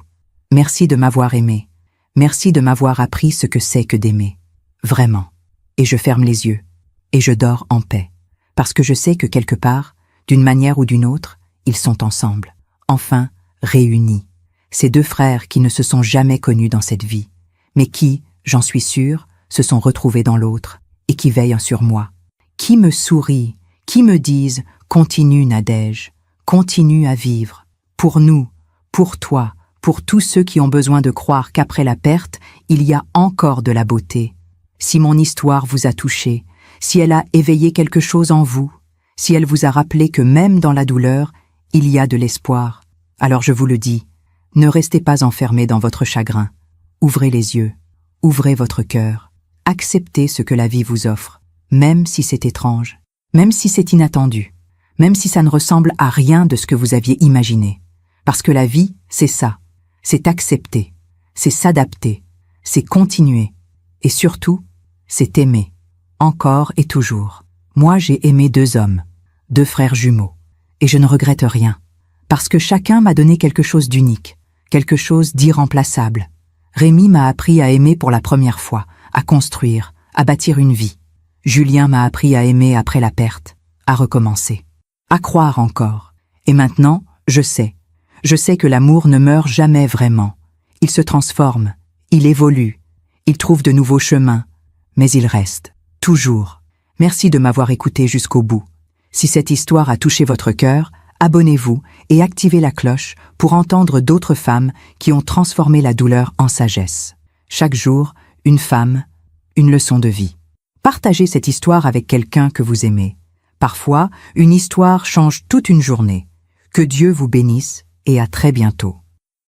Merci de m'avoir aimé. Merci de m'avoir appris ce que c'est que d'aimer. Vraiment. Et je ferme les yeux. Et je dors en paix. Parce que je sais que quelque part, d'une manière ou d'une autre, ils sont ensemble. Enfin, réunis. Ces 2 frères qui ne se sont jamais connus dans cette vie, mais qui, j'en suis sûre, se sont retrouvés dans l'autre et qui veillent sur moi. Qui me sourient, qui me disent « Continue Nadège, continue à vivre. Pour nous, pour toi, pour tous ceux qui ont besoin de croire qu'après la perte, il y a encore de la beauté. Si mon histoire vous a touché, si elle a éveillé quelque chose en vous, si elle vous a rappelé que même dans la douleur, il y a de l'espoir, alors je vous le dis, ne restez pas enfermés dans votre chagrin. Ouvrez les yeux, ouvrez votre cœur, acceptez ce que la vie vous offre, même si c'est étrange, même si c'est inattendu, même si ça ne ressemble à rien de ce que vous aviez imaginé. Parce que la vie, c'est ça, c'est accepter, c'est s'adapter, c'est continuer, et surtout, c'est aimer, encore et toujours. Moi, j'ai aimé 2 hommes, 2 frères jumeaux, et je ne regrette rien, parce que chacun m'a donné quelque chose d'unique, quelque chose d'irremplaçable. Rémi m'a appris à aimer pour la première fois, à construire, à bâtir une vie. Julien m'a appris à aimer après la perte, à recommencer, à croire encore. Et maintenant, je sais que l'amour ne meurt jamais vraiment. Il se transforme, il évolue, il trouve de nouveaux chemins, mais il reste, toujours. Merci de m'avoir écouté jusqu'au bout. Si cette histoire a touché votre cœur, abonnez-vous et activez la cloche pour entendre d'autres femmes qui ont transformé la douleur en sagesse. Chaque jour, une femme, une leçon de vie. Partagez cette histoire avec quelqu'un que vous aimez. Parfois, une histoire change toute une journée. Que Dieu vous bénisse et à très bientôt.